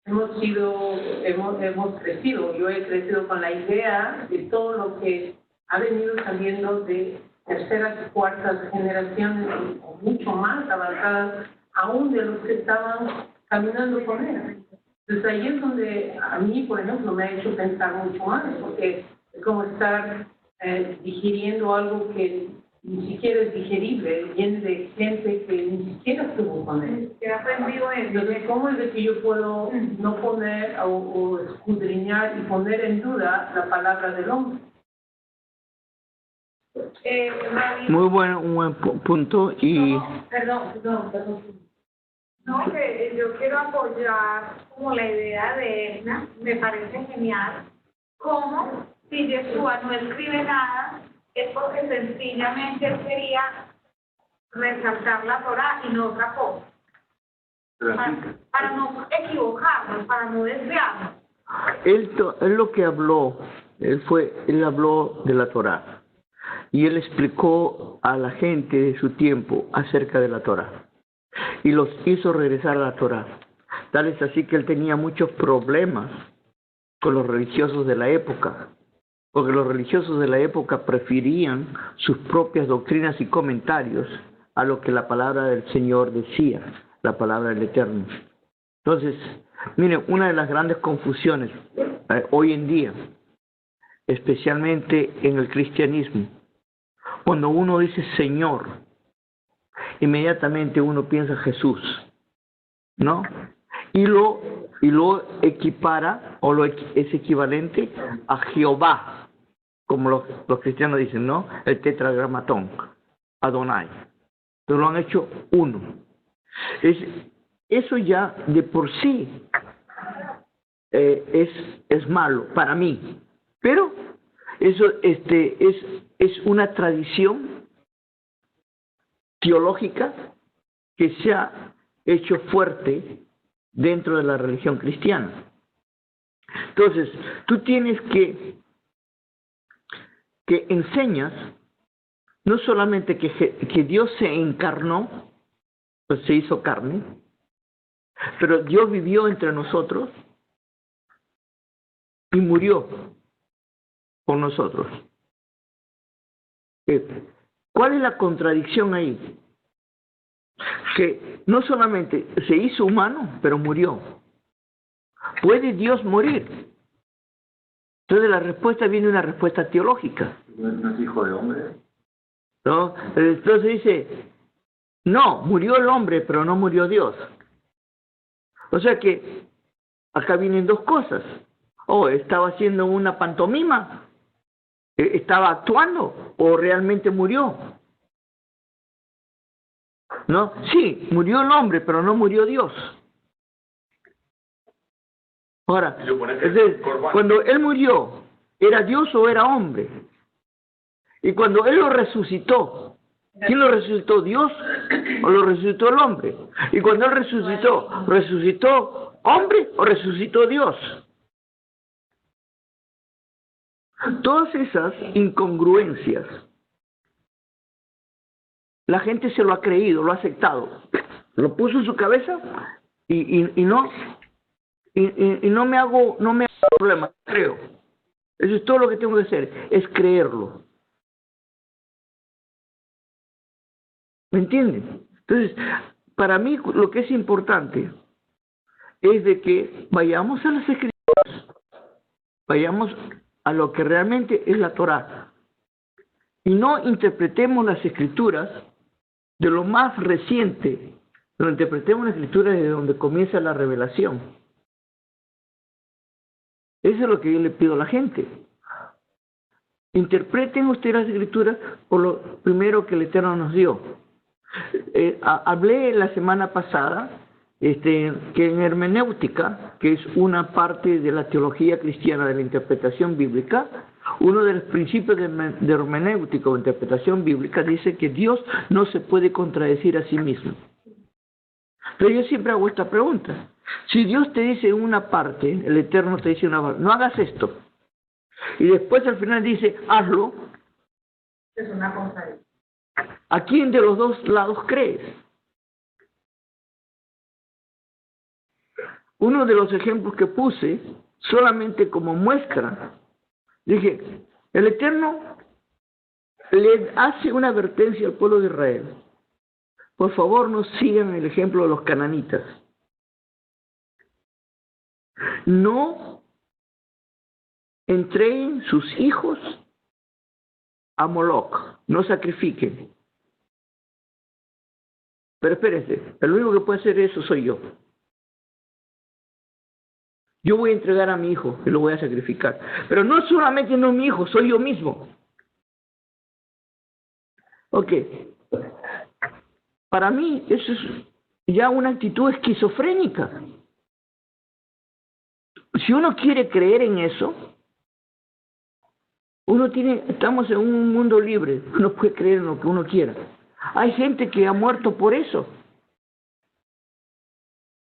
hemos crecido, yo he crecido con la idea de todo lo que ha venido saliendo de terceras y cuartas generaciones, o mucho más avanzadas, aún de los que estaban caminando con él. Entonces ahí es donde a mí, por ejemplo, me ha hecho pensar mucho más, porque es como estar digiriendo algo que ni siquiera es digerible, viene de gente que ni siquiera estuvo con él. Que ha aprendido eso. Entonces, ¿cómo es de que yo puedo no poner o escudriñar y poner en duda la palabra del hombre? Muy un buen punto y... Perdón. No, que yo quiero apoyar como la idea de Edna, me parece genial, como si Yeshua no escribe nada, es porque sencillamente él quería resaltar la Torah y no otra cosa. Para no equivocarnos, para no desviarnos. Él lo que habló, él habló de la Torá y él explicó a la gente de su tiempo acerca de la Torá y los hizo regresar a la Torá. Tal es así que él tenía muchos problemas con los religiosos de la época, porque los religiosos de la época preferían sus propias doctrinas y comentarios a lo que la palabra del Señor decía, la palabra del Eterno. Entonces, miren, una de las grandes confusiones hoy en día, especialmente en el cristianismo, cuando uno dice Señor, inmediatamente uno piensa Jesús, ¿no? Y lo equipara, o es equivalente a Jehová, como los cristianos dicen, ¿no? El tetragramatón, Adonai. Pero lo han hecho uno. Eso ya de por sí es malo para mí, pero eso es una tradición teológica que se ha hecho fuerte dentro de la religión cristiana. Entonces, tú tienes que enseñas no solamente que Dios se encarnó, pues se hizo carne, pero Dios vivió entre nosotros y murió por nosotros. ¿Cuál es la contradicción ahí? Que no solamente se hizo humano, pero murió. ¿Puede Dios morir? Entonces la respuesta viene una respuesta teológica. ¿No es hijo de hombre? ¿No? Entonces dice, no, murió el hombre, pero no murió Dios. O sea que acá vienen dos cosas. Estaba haciendo una pantomima, estaba actuando, o realmente murió. ¿No? Sí, murió el hombre, pero no murió Dios. Ahora, entonces, cuando él murió, ¿era Dios o era hombre? Y cuando él lo resucitó, ¿quién lo resucitó? ¿Dios o lo resucitó el hombre? Y cuando él resucitó, ¿resucitó hombre o resucitó Dios? Todas esas incongruencias, la gente se lo ha creído, lo ha aceptado, lo puso en su cabeza y no me hago problema, creo. Eso es todo lo que tengo que hacer, es creerlo. ¿Me entienden? Entonces, para mí lo que es importante es de que vayamos a las Escrituras, vayamos a lo que realmente es la Torá, y no interpretemos las Escrituras de lo más reciente, lo interpretemos las Escrituras desde donde comienza la revelación. Eso es lo que yo le pido a la gente. Interpreten ustedes las Escrituras por lo primero que el Eterno nos dio. Hablé la semana pasada que en hermenéutica, que es una parte de la teología cristiana de la interpretación bíblica, uno de los principios de hermenéutica o interpretación bíblica dice que Dios no se puede contradecir a sí mismo. Pero yo siempre hago esta pregunta. Si Dios te dice en una parte, el Eterno te dice en una parte, no hagas esto, y después al final dice, hazlo, Es una contradicción. ¿a quién de los dos lados crees? Uno de los ejemplos que puse, solamente como muestra, dije, el Eterno le hace una advertencia al pueblo de Israel. Por favor, no sigan el ejemplo de los cananitas. No entreguen sus hijos a Moloch, no sacrifiquen. Pero espérense, el único que puede hacer eso soy yo. Yo voy a entregar a mi hijo y lo voy a sacrificar. Pero no solamente no mi hijo, soy yo mismo. Ok. Para mí eso es ya una actitud esquizofrénica. Si uno quiere creer en eso, estamos en un mundo libre, uno puede creer en lo que uno quiera. Hay gente que ha muerto por eso.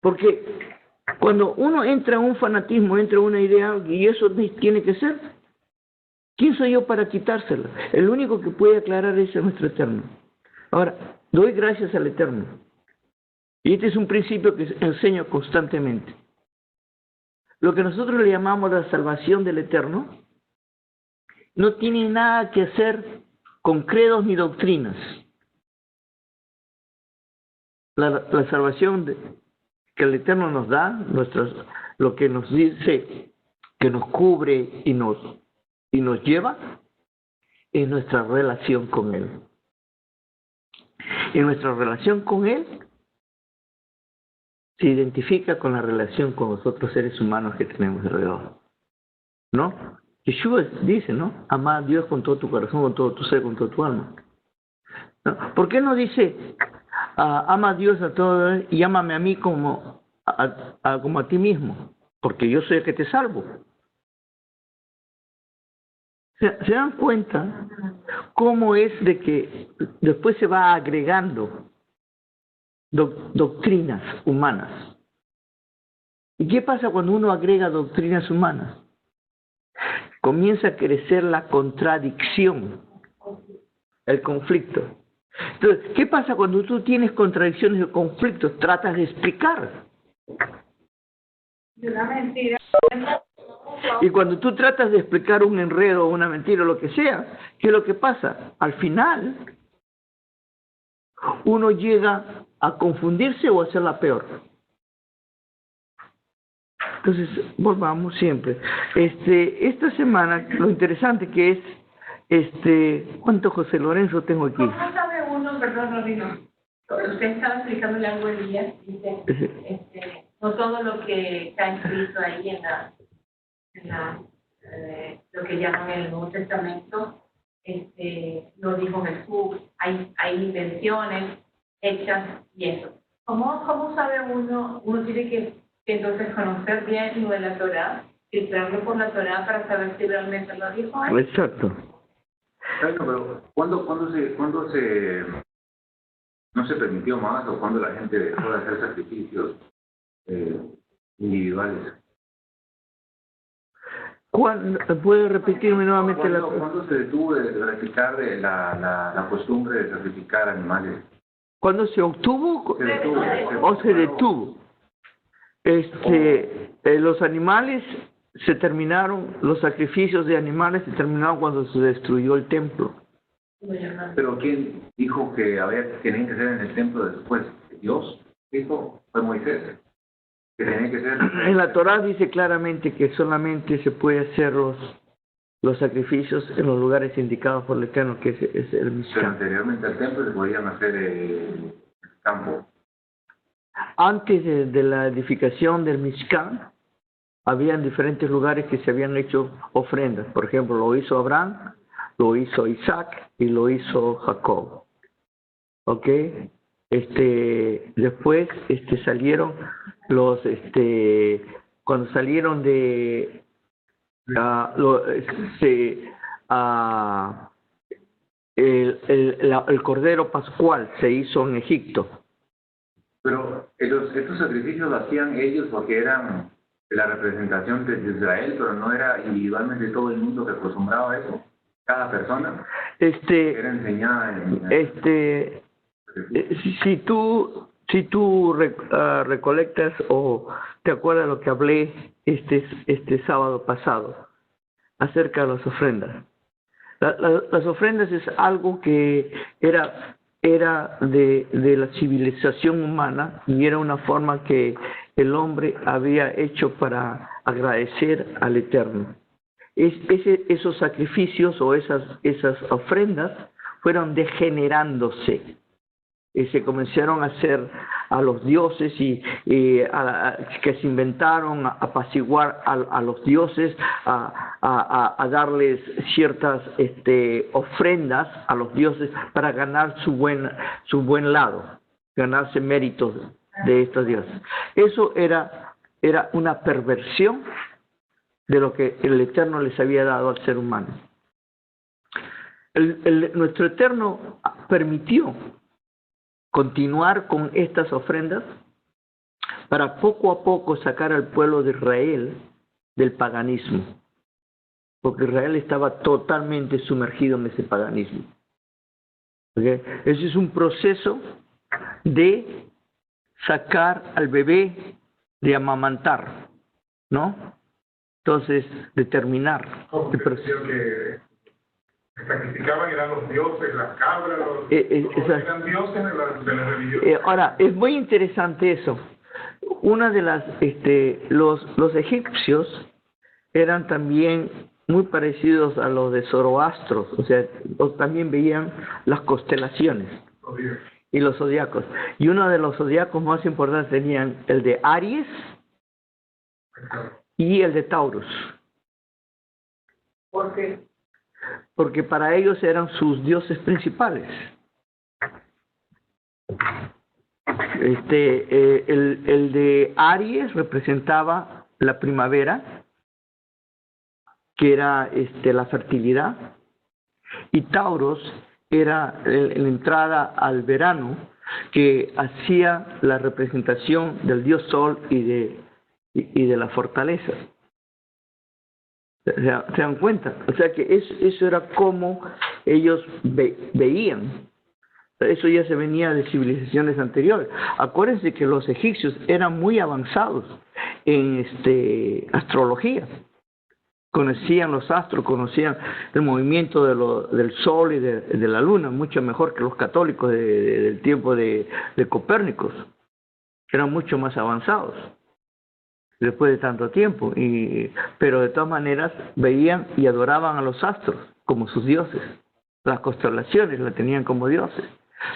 Porque cuando uno entra en un fanatismo, entra en una idea, y eso tiene que ser, ¿quién soy yo para quitársela? El único que puede aclarar eso es nuestro Eterno. Ahora, doy gracias al Eterno. Y este es un principio que enseño constantemente. Lo que nosotros le llamamos la salvación del Eterno no tiene nada que hacer con credos ni doctrinas. La salvación que el Eterno nos da, lo que nos dice, que nos cubre y nos lleva, es nuestra relación con Él. Y nuestra relación con Él se identifica con la relación con los otros seres humanos que tenemos alrededor. ¿No? Yeshua dice, ¿no? Ama a Dios con todo tu corazón, con todo tu ser, con toda tu alma. ¿No? ¿Por qué no dice, ama a Dios a todo y ámame a mí como a ti mismo? Porque yo soy el que te salvo. ¿Se dan cuenta cómo es de que después se va agregando doctrinas humanas? ¿Y qué pasa cuando uno agrega doctrinas humanas? Comienza a crecer la contradicción, el conflicto. Entonces, ¿qué pasa cuando tú tienes contradicciones o conflictos? Tratas de explicar. De una mentira. Y cuando tú tratas de explicar un enredo o una mentira o lo que sea, ¿qué es lo que pasa? Al final, uno llega a confundirse o a hacerla peor. Entonces, volvamos siempre. Esta semana, lo interesante que es, ¿cuánto José Lorenzo tengo aquí? ¿Cómo sabe uno, perdón, Rodrigo? Usted estaba explicándole algo el día, dice, no todo lo que está escrito ahí lo que llaman el Nuevo Testamento, lo dijo Jesús, hay invenciones hechas y eso. ¿Cómo sabe uno tiene que entonces conocer bien lo de la Torá, filtrarlo por la Torá para saber si realmente lo dijo él? Exacto. Pero ¿cuándo no se permitió más o cuando la gente dejó de hacer sacrificios individuales? ¿Puede repetirme nuevamente ¿Cuándo se detuvo de practicar la costumbre de sacrificar animales? ¿Cuándo se obtuvo Se detuvo. o se detuvo? Los animales se terminaron, los sacrificios de animales se terminaron cuando se destruyó el templo. Pero ¿quién dijo que tenían que ser en el templo después? ¿Dios? Dijo, fue Moisés. Que tenía que ser. En la Torá dice claramente que solamente se puede hacer los sacrificios en los lugares indicados por el Eterno, que es el Pero Mishkan. anteriormente al templo se podían hacer el campo. Antes de la edificación del Mishkan, habían diferentes lugares que se habían hecho ofrendas. Por ejemplo, lo hizo Abraham, lo hizo Isaac y lo hizo Jacob. ¿Ok? Después salieron cuando salieron de el Cordero Pascual se hizo en Egipto. Pero estos sacrificios lo hacían ellos porque eran la representación de Israel, pero no era individualmente todo el mundo que acostumbraba a eso. Cada persona era enseñada en si tú recolectas o te acuerdas lo que hablé este sábado pasado acerca de las ofrendas. Las ofrendas es algo que era de la civilización humana y era una forma que el hombre había hecho para agradecer al Eterno. Esos sacrificios o esas ofrendas fueron degenerándose. Se comenzaron a hacer a los dioses que se inventaron, a apaciguar a los dioses, a darles ciertas ofrendas a los dioses para ganar su buen lado, ganarse méritos de estos dioses. Eso era una perversión de lo que el Eterno les había dado al ser humano. Nuestro Eterno permitió continuar con estas ofrendas para poco a poco sacar al pueblo de Israel del paganismo, porque Israel estaba totalmente sumergido en ese paganismo. ¿Okay? Ese es un proceso de sacar al bebé, de amamantar, ¿no? Entonces, de terminar. Que sacrificaban eran los dioses, las cabras, eran dioses de la religión. Ahora, es muy interesante eso. Una de las, los egipcios eran también muy parecidos a los de Zoroastro, o sea, también veían las constelaciones y los zodiacos. Y uno de los zodiacos más importantes tenían el de Aries y el de Taurus. ¿Por qué? Porque para ellos eran sus dioses principales. El de Aries representaba la primavera, que era la fertilidad, y Tauros era la entrada al verano, que hacía la representación del dios Sol y de la fortaleza. ¿Se dan cuenta? O sea que eso era como ellos veían. Eso ya se venía de civilizaciones anteriores. Acuérdense que los egipcios eran muy avanzados en astrología. Conocían los astros, conocían el movimiento del sol y de la luna, mucho mejor que los católicos del tiempo de Copérnicos. Eran mucho más avanzados después de tanto tiempo, pero de todas maneras veían y adoraban a los astros como sus dioses. Las constelaciones las tenían como dioses.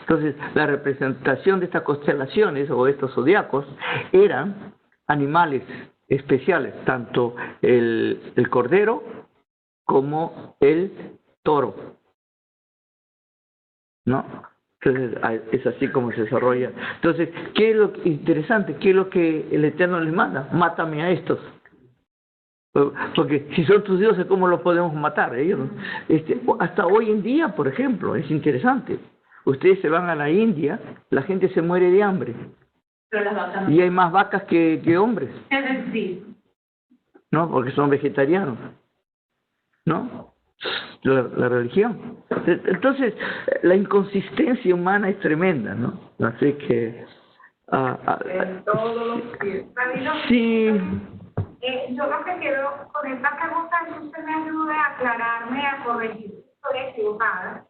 Entonces, la representación de estas constelaciones o estos zodiacos eran animales especiales, tanto el cordero como el toro, ¿no? Entonces, es así como se desarrolla. Entonces, ¿qué es lo interesante? ¿Qué es lo que el Eterno les manda? Mátame a estos. Porque si son tus dioses, ¿cómo los podemos matar? Ellos, hasta hoy en día, por ejemplo, es interesante. Ustedes se van a la India, la gente se muere de hambre. Pero las vacas no. Y hay más vacas que hombres, Sí. ¿no? Porque son vegetarianos, ¿no? La religión. Entonces, la inconsistencia humana es tremenda, ¿no? Así que En todos los días. Sí, Yo lo que quiero con esta pregunta es que usted me ayude a aclararme, a corregir si estoy equivocada.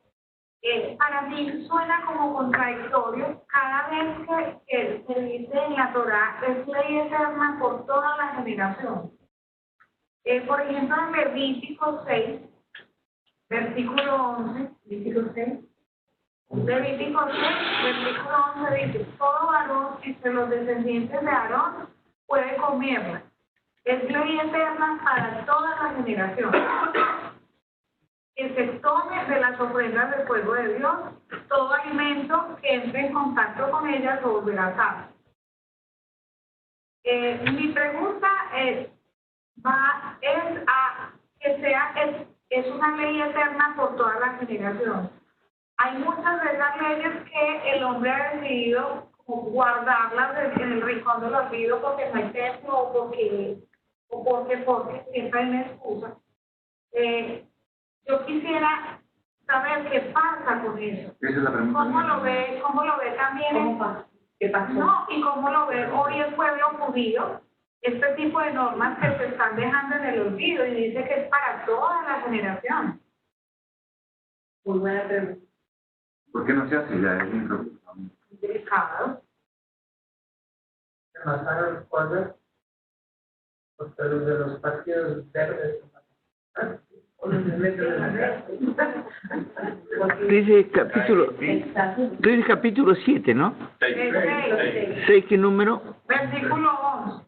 Para mí suena como contradictorio cada vez que se dice en la Torá es ley eterna por toda la generación. Por ejemplo, en Levítico 6, versículo 11, Levítico 6, versículo 11 dice, todo varón entre los descendientes de Aarón puede comerla. Es ley eterna para todas las generaciones. Que se tome de las ofrendas del pueblo de Dios, todo alimento que entre en contacto con ellas lo volverá sabio. Mi pregunta es una ley eterna por todas las generaciones. Hay muchas de esas leyes que el hombre ha decidido guardarlas en el rincón del olvido porque no hay templo o porque siempre hay una excusa. Yo quisiera saber qué pasa con eso. Esa es la pregunta. ¿Cómo lo ve también? ¿Cómo pasa? ¿Qué pasó? No, y cómo lo ve hoy el pueblo judío, este tipo de normas que se están dejando en el olvido y dice que es para toda la generación. Muy buena pregunta. ¿Por qué no se hace? Ya es bien preocupante. Delicado. Se mataron los cuadros, porque los de los partidos verdes. dice capítulo 7, ¿no? 6, ¿qué número? Versículo 11.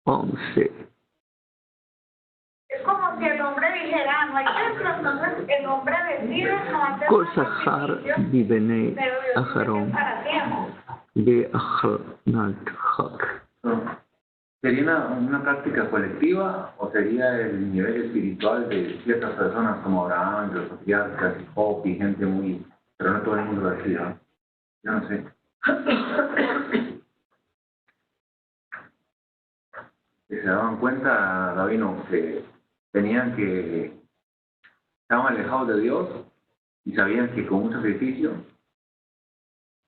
11. Es como si el hombre dijera, no hay templo, entonces el hombre decide no hacer Kol más Sahar sacrificios, Bibene pero Dios dice que Aharon es para siempre. de Ahanat Hak. ¿Sería una práctica colectiva o sería el nivel espiritual de ciertas personas como Abraham, los patriarcas, Job y gente muy... pero no todo el mundo lo hacía? Yo no sé. Se daban cuenta, Gabino, que estaban alejados de Dios y sabían que con un sacrificio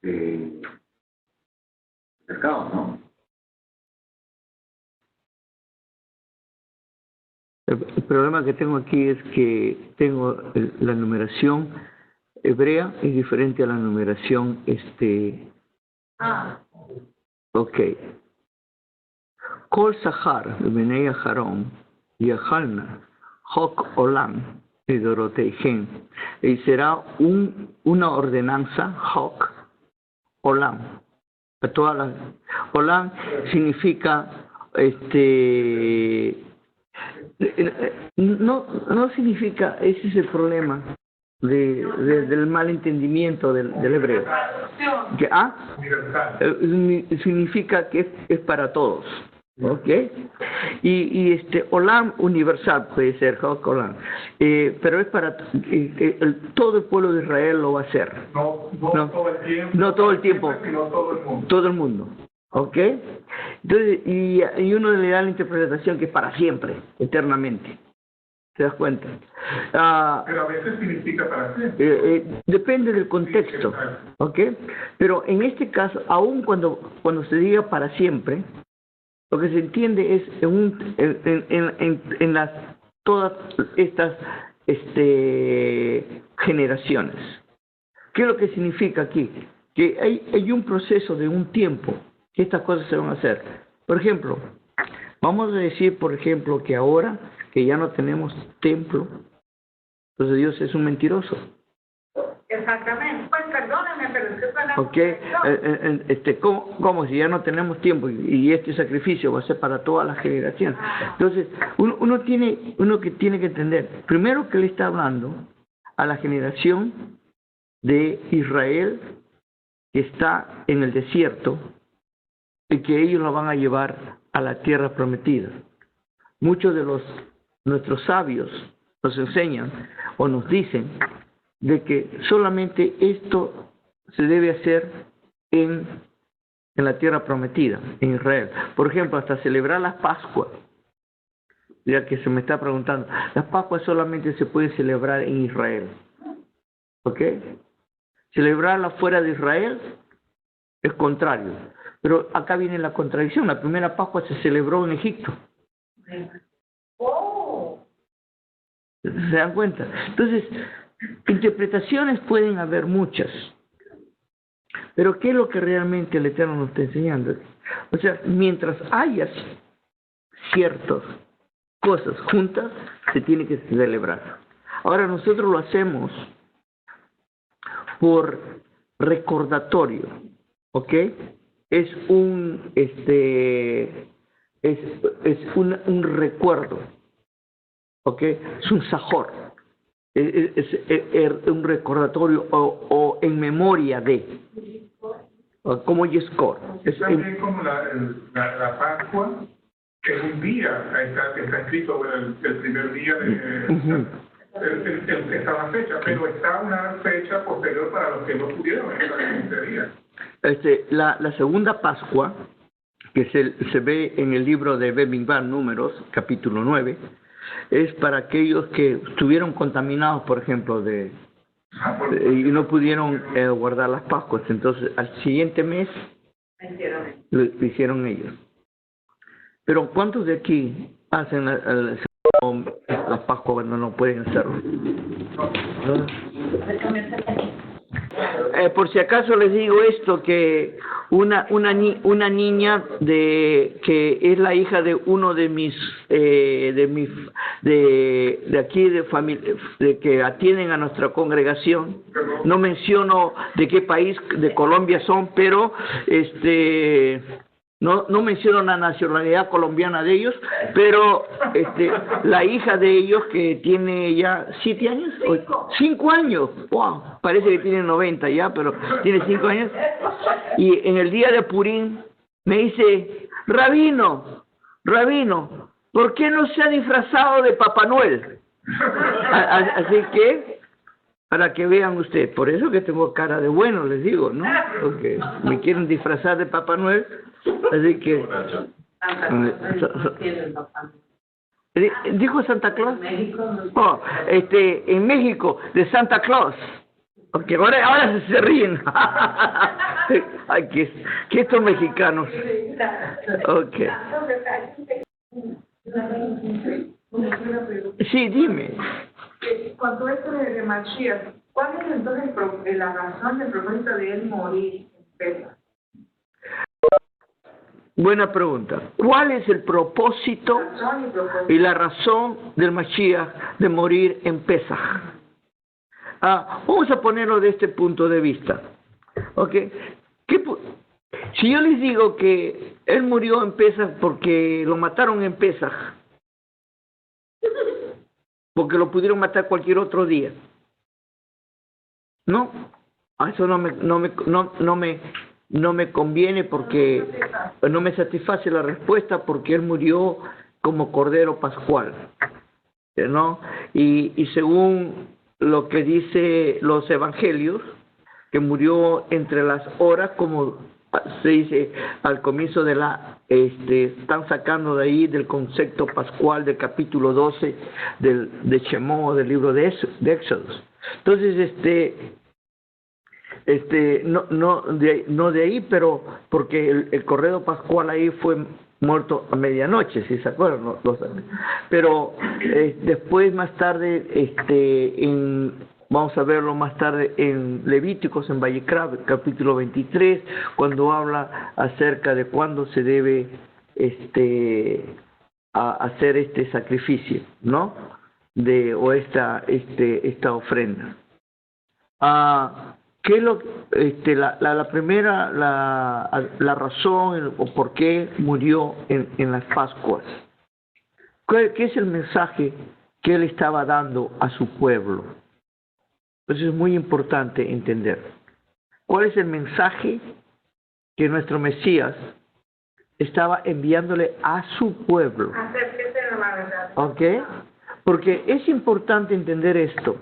se acercaban, ¿no? El problema que tengo aquí es que tengo la numeración hebrea es diferente a la numeración ok. Kol Sahar Bibene Aharon y Ahalna Hok Olam y Doroteigen. Y será una ordenanza Hok Olam. A todas las Olam significa no significa, ese es el problema del malentendimiento del hebreo. Que significa que es para todos, ¿ok? Y Olam universal puede ser, Olam, pero es para todo el pueblo de Israel lo va a hacer. No todo el tiempo. No todo el tiempo. Sino todo el mundo. Todo el mundo. ¿Ok? Entonces, y uno le da la interpretación que es para siempre, eternamente. ¿Te das cuenta? Pero a veces significa para siempre. Depende del contexto. ¿Ok? Pero en este caso, aun cuando se diga para siempre, lo que se entiende es en todas estas generaciones. ¿Qué es lo que significa aquí? Que hay un proceso de un tiempo que estas cosas se van a hacer. Por ejemplo, vamos a decir, por ejemplo, que ahora que ya no tenemos templo, entonces Dios es un mentiroso. Exactamente. Pues perdónenme, pero es que suena... ¿Cómo si ya no tenemos tiempo y este sacrificio va a ser para todas las generaciones? Entonces, uno que tiene que entender, primero que le está hablando a la generación de Israel que está en el desierto y que ellos lo van a llevar a la tierra prometida. Muchos de nuestros sabios nos enseñan o nos dicen de que solamente esto se debe hacer en la tierra prometida, en Israel. Por ejemplo, hasta celebrar las Pascuas, ya que se me está preguntando, las Pascuas solamente se pueden celebrar en Israel. ¿Ok? Celebrarla fuera de Israel es contrario. Pero acá viene la contradicción. La primera Pascua se celebró en Egipto. Oh, ¿Se dan cuenta? Entonces, interpretaciones pueden haber muchas. Pero ¿qué es lo que realmente el Eterno nos está enseñando? O sea, mientras haya ciertas cosas juntas, se tiene que celebrar. Ahora nosotros lo hacemos por recordatorio, ¿ok? Es un recuerdo, ¿ok? Es un sajor, es un recordatorio o en memoria de, como Yescor. Es también como la Pascua, que es un día, está escrito, bueno, el primer día de... Está la fecha, pero está una fecha posterior para los que no pudieron ese día. La segunda Pascua, que se ve en el libro de Bemidbar, Números, capítulo 9, es para aquellos que estuvieron contaminados, por ejemplo, y no pudieron guardar las Pascuas. Entonces, al siguiente mes, lo hicieron ellos. Pero ¿cuántos de aquí hacen las Pascuas cuando no pueden hacerlo? Por si acaso les digo esto, que una niña que es la hija de uno de mis de aquí de familia de que atienden a nuestra congregación, no menciono de qué país de Colombia son, pero no menciono la nacionalidad colombiana de ellos, pero la hija de ellos, que tiene ya 7 años, 5 años, wow, parece que tiene 90 ya, pero tiene 5 años, y en el día de Purim me dice: Rabino, ¿por qué no se ha disfrazado de Papá Noel? Así que, para que vean ustedes, por eso que tengo cara de bueno, les digo, ¿no? Porque me quieren disfrazar de Papá Noel, así que... ¿Dijo Santa Claus? Oh, en México, de Santa Claus. Okay, ahora se ríen. Ay, que estos mexicanos. Okay. Sí, dime. Cuando esto de Mashiach, ¿cuál es entonces la razón del propósito de él morir en Pesach? Buena pregunta. ¿Cuál es el propósito y la razón del Mashiach de morir en Pesach? Vamos a ponerlo de este punto de vista. ¿Okay? Si yo les digo que él murió en Pesach porque lo mataron en Pesach, porque lo pudieron matar cualquier otro día, no, eso no me conviene, porque no me satisface la respuesta, porque él murió como Cordero Pascual, ¿no? Y según lo que dice los evangelios, que murió entre las horas, como se dice al comienzo de están sacando de ahí del concepto pascual del capítulo 12 de Shemó, del libro de Éxodos. Entonces, no de ahí, pero porque el Cordero Pascual ahí fue muerto a medianoche, si se acuerdan, pero después, más tarde, vamos a verlo más tarde en Levíticos, en Vayikra, capítulo 23, cuando habla acerca de cuándo se debe hacer este sacrificio, ¿no? O esta ofrenda. ¿Qué es la primera, la razón o por qué murió en las Pascuas? ¿Qué es el mensaje que él estaba dando a su pueblo? Eso es muy importante entender. ¿Cuál es el mensaje que nuestro Mesías estaba enviándole a su pueblo? acérquese a la verdad. ¿Ok? Porque es importante entender esto.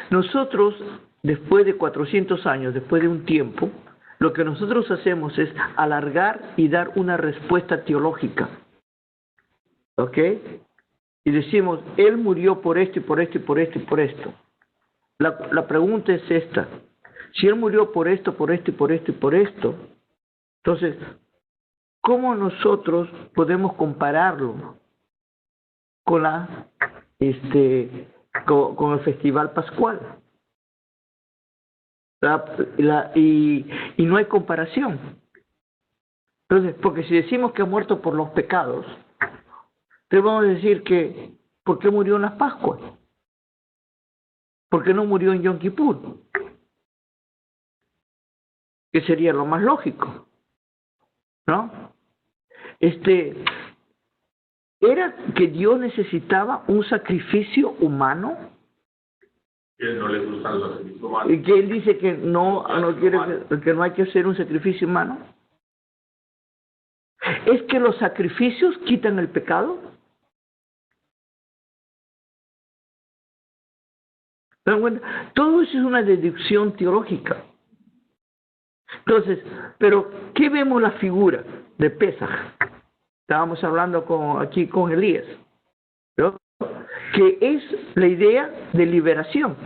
Nosotros, después de 400 años, después de un tiempo, lo que nosotros hacemos es alargar y dar una respuesta teológica. ¿Ok? Y decimos: él murió por esto y por esto y por esto y por esto. La pregunta es esta: si él murió por esto, por esto y por esto y por esto, Entonces, ¿cómo nosotros podemos compararlo con con el Festival Pascual? Y no hay comparación. Entonces, porque si decimos que ha muerto por los pecados, debemos decir que ¿por qué murió en las Pascuas? ¿Por qué no murió en Yom Kippur? Que sería lo más lógico, ¿no? ¿Era que Dios necesitaba un sacrificio humano? Que no le gustan los sacrificios humanos. ¿Y que él dice que no hay que hacer un sacrificio humano? ¿Es que los sacrificios quitan el pecado? ¿Se dan cuenta? Todo eso es una deducción teológica. Entonces, pero ¿qué vemos la figura de Pesaj? Estábamos hablando aquí con Elías, ¿no? Que es la idea de liberación.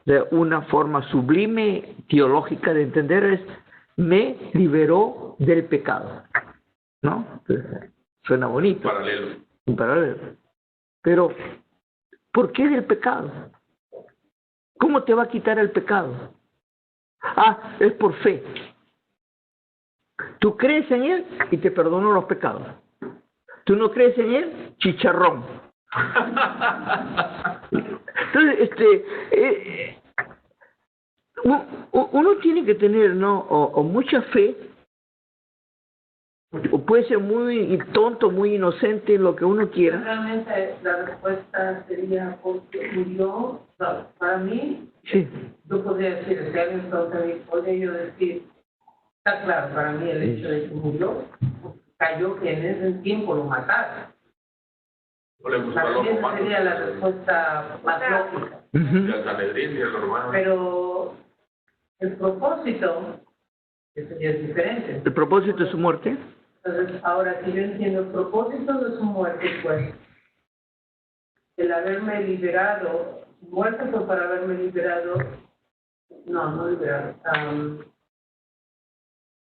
De una forma sublime teológica de entender es, me liberó del pecado, ¿no? Suena bonito. Un paralelo. Pero, ¿por qué del pecado? ¿Cómo te va a quitar el pecado? Es por fe. Tú crees en Él y te perdonó los pecados. Tú no crees en Él, chicharrón. Entonces, uno tiene que tener, ¿no? O mucha fe, o puede ser muy tonto, muy inocente, lo que uno quiera. Realmente la respuesta sería porque murió, para mí, sí. Yo podría decir, si alguien pregunta a mí, podría yo decir, está claro para mí el hecho de que murió, cayó que en ese tiempo lo mataron. Esa sería la respuesta más lógica. Pero el propósito, que sería diferente. ¿El propósito de su muerte? Entonces, ahora si yo entiendo el propósito de su muerte, pues, el haberme liberado, su muerte fue para haberme liberado, no liberado,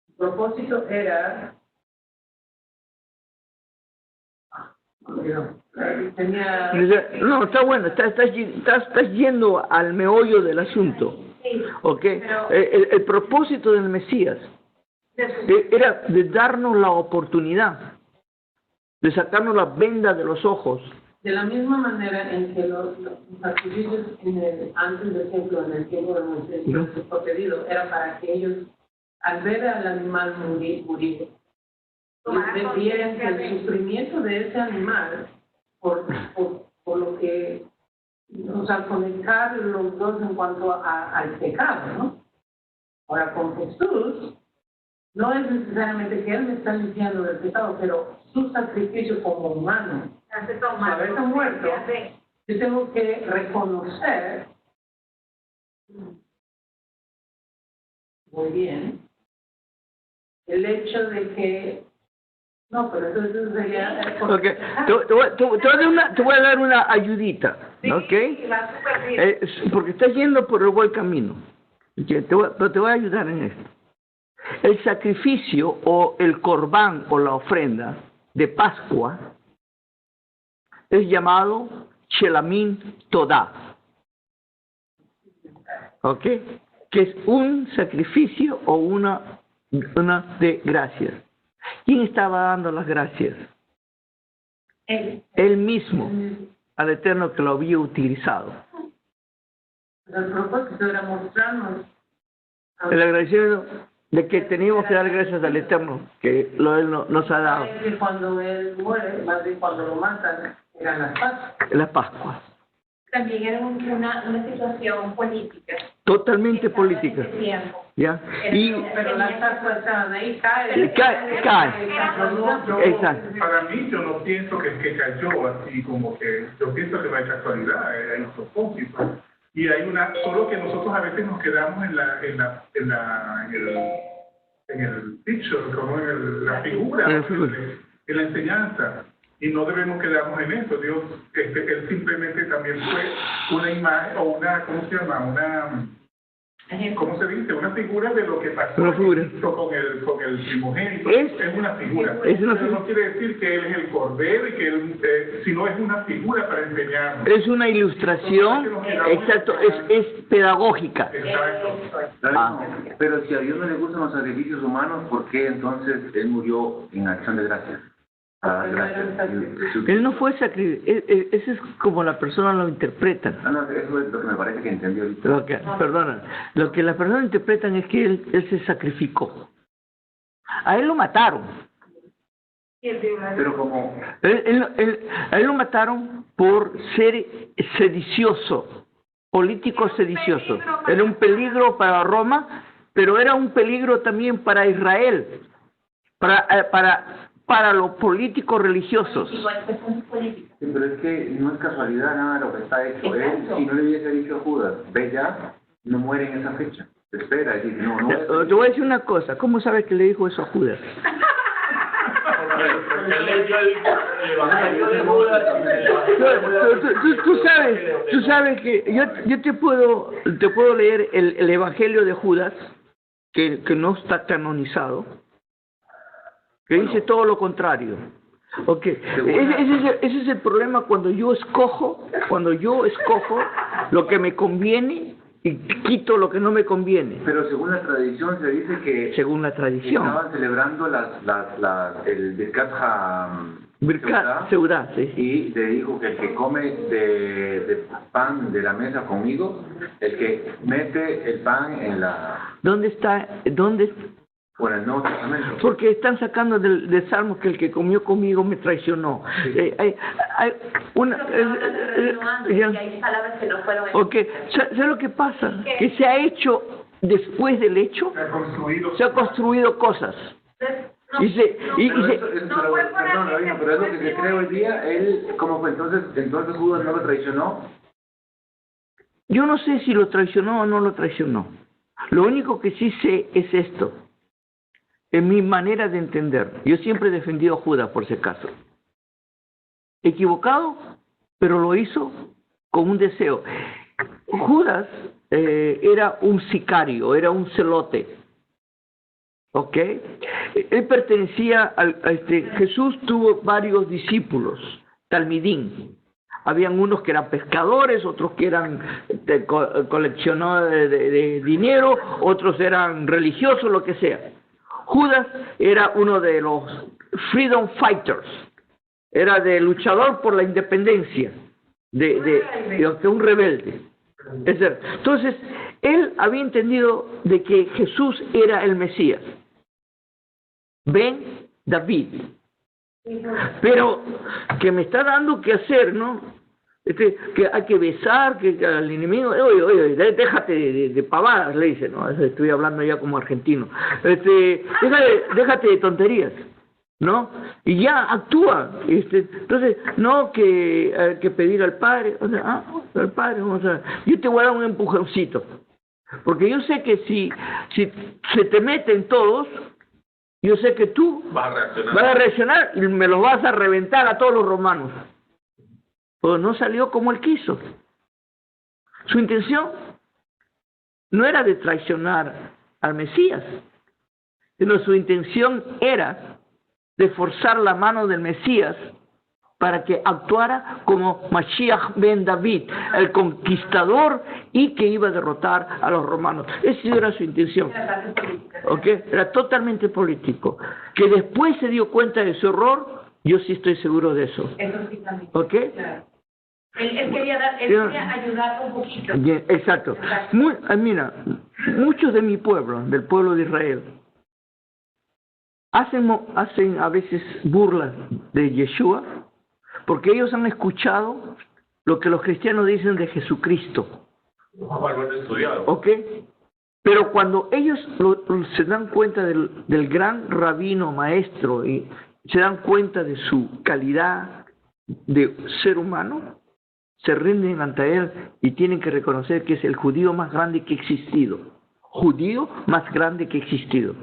el propósito era, no, está bueno, estás yendo al meollo del asunto. ¿Ok? El propósito del Mesías era de darnos la oportunidad de sacarnos la venda de los ojos. De la misma manera en que los sacrificios antes del templo, en el tiempo de Moisés, fue pedido, era para que ellos, al ver al animal morir, vieran que el sufrimiento de ese animal, por lo que, o sea, conectar los dos en cuanto al pecado, ¿no? Ahora, con Jesús, no es necesariamente que Él me está limpiando del pecado, pero su sacrificio como humano, haberse muerto, yo tengo que reconocer, muy bien, el hecho de que, no, pero entonces sería... Okay. Te voy a dar una ayudita, ¿ok? Porque estás yendo por el buen camino, pero te voy a ayudar en esto. El sacrificio o el corbán o la ofrenda de Pascua es llamado Shelamim Todá, ¿ok? Que es un sacrificio o una de gracias. ¿Quién estaba dando las gracias? Él mismo, al Eterno que lo había utilizado. El propósito era mostrarnos el agradecimiento de que teníamos que dar gracias al Eterno que Él nos ha dado. Cuando Él muere, más bien cuando lo matan, eran las Pascuas. Las Pascuas. También era una situación política. Totalmente política. ¿Ya? Pero las Pascuas estaban ahí, cae. Exacto. Para mí, yo no pienso que cayó así como que, yo pienso que no hay casualidad, hay un propósito. Y hay solo que nosotros a veces nos quedamos en el picture, como en la figura, en la enseñanza. Y no debemos quedarnos en eso. Dios, Él simplemente también fue una imagen, o ¿cómo se llama? ¿cómo se dice? Una figura de lo que pasó Una figura. con el primogénito. Es Una figura. es una Pero figura. no quiere decir que él es el cordero y que él, sino es una figura para enseñarnos. Es una ilustración, exacto, es pedagógica. Exacto. Claro, pero si a Dios no le gustan los sacrificios humanos, ¿por qué entonces Él murió en acción de gracias? Gracias. Él no fue sacrificado, eso es como la persona lo interpreta. No, eso es lo que me parece que entendí ahorita. Perdona, lo que las personas interpretan es que él se sacrificó. A él lo mataron. Pero como... A él lo mataron por ser sedicioso, político sedicioso. Era un peligro para Roma, pero era un peligro también para Israel, para los políticos religiosos. Sí, pero es que no es casualidad nada de lo que está hecho. Él, si no le hubiese dicho a Judas, ve ya, no muere en esa fecha. Se espera, es decir, no. Te voy a decir una cosa, ¿cómo sabes que le dijo eso a Judas? Tú sabes que yo te puedo leer el Evangelio de Judas, que no está canonizado, que dice todo lo contrario. Okay. Ese es el problema cuando yo escojo lo que me conviene y quito lo que no me conviene. Pero según la tradición se dice que... Según la tradición. Estaban celebrando el Birkat Seudá, sí. Y le dijo que el que come de pan de la mesa conmigo, el que mete el pan en la... ¿Dónde está? Bueno, el Nuevo Testamento. Porque están sacando del Salmo que el que comió conmigo me traicionó. Sí. Hay una... y hay palabras que no fueron... Okay. ¿Sabes lo que pasa? Que se ha hecho después del hecho, se ha construido cosas. Pero es lo que se cree hoy día. Él, ¿cómo fue? Entonces Judas no lo traicionó. Yo no sé si lo traicionó o no lo traicionó. Lo único que sí sé es esto. En mi manera de entender, yo siempre he defendido a Judas por si acaso. Equivocado, pero lo hizo con un deseo. Judas era un sicario, era un celote. ¿Ok? Él pertenecía Jesús tuvo varios discípulos, talmidín. Habían unos que eran pescadores, otros que eran coleccionadores de dinero, otros eran religiosos, lo que sea. Judas era uno de los freedom fighters, era de luchador por la independencia, de un rebelde. Entonces, él había entendido de que Jesús era el Mesías, Ben David, pero que me está dando que hacer, ¿no? Que hay que besar, que al enemigo, oye, déjate de pavadas, le dice, ¿no? Estoy hablando ya como argentino. Déjate de tonterías, ¿no? Y ya actúa. Entonces, no que hay que pedir al Padre, al Padre, yo te voy a dar un empujoncito. Porque yo sé que si se te meten todos, yo sé que tú vas a reaccionar y me los vas a reventar a todos los romanos. Pero no salió como él quiso. Su intención no era de traicionar al Mesías, sino su intención era de forzar la mano del Mesías para que actuara como Mashiach ben David, el conquistador y que iba a derrotar a los romanos. Esa era su intención. ¿Okay? Era totalmente político. Que después se dio cuenta de su error, yo sí estoy seguro de eso. Eso sí también. ¿Ok? Claro. Él quería ayudar un poquito. Bien, exacto. Mira, muchos de mi pueblo, del pueblo de Israel, hacen a veces burlas de Yeshua, porque ellos han escuchado lo que los cristianos dicen de Jesucristo. ¿Ok? Pero cuando ellos se dan cuenta del gran rabino maestro y se dan cuenta de su calidad de ser humano, se rinden ante él y tienen que reconocer que es el judío más grande que ha existido. Judío más grande que ha existido.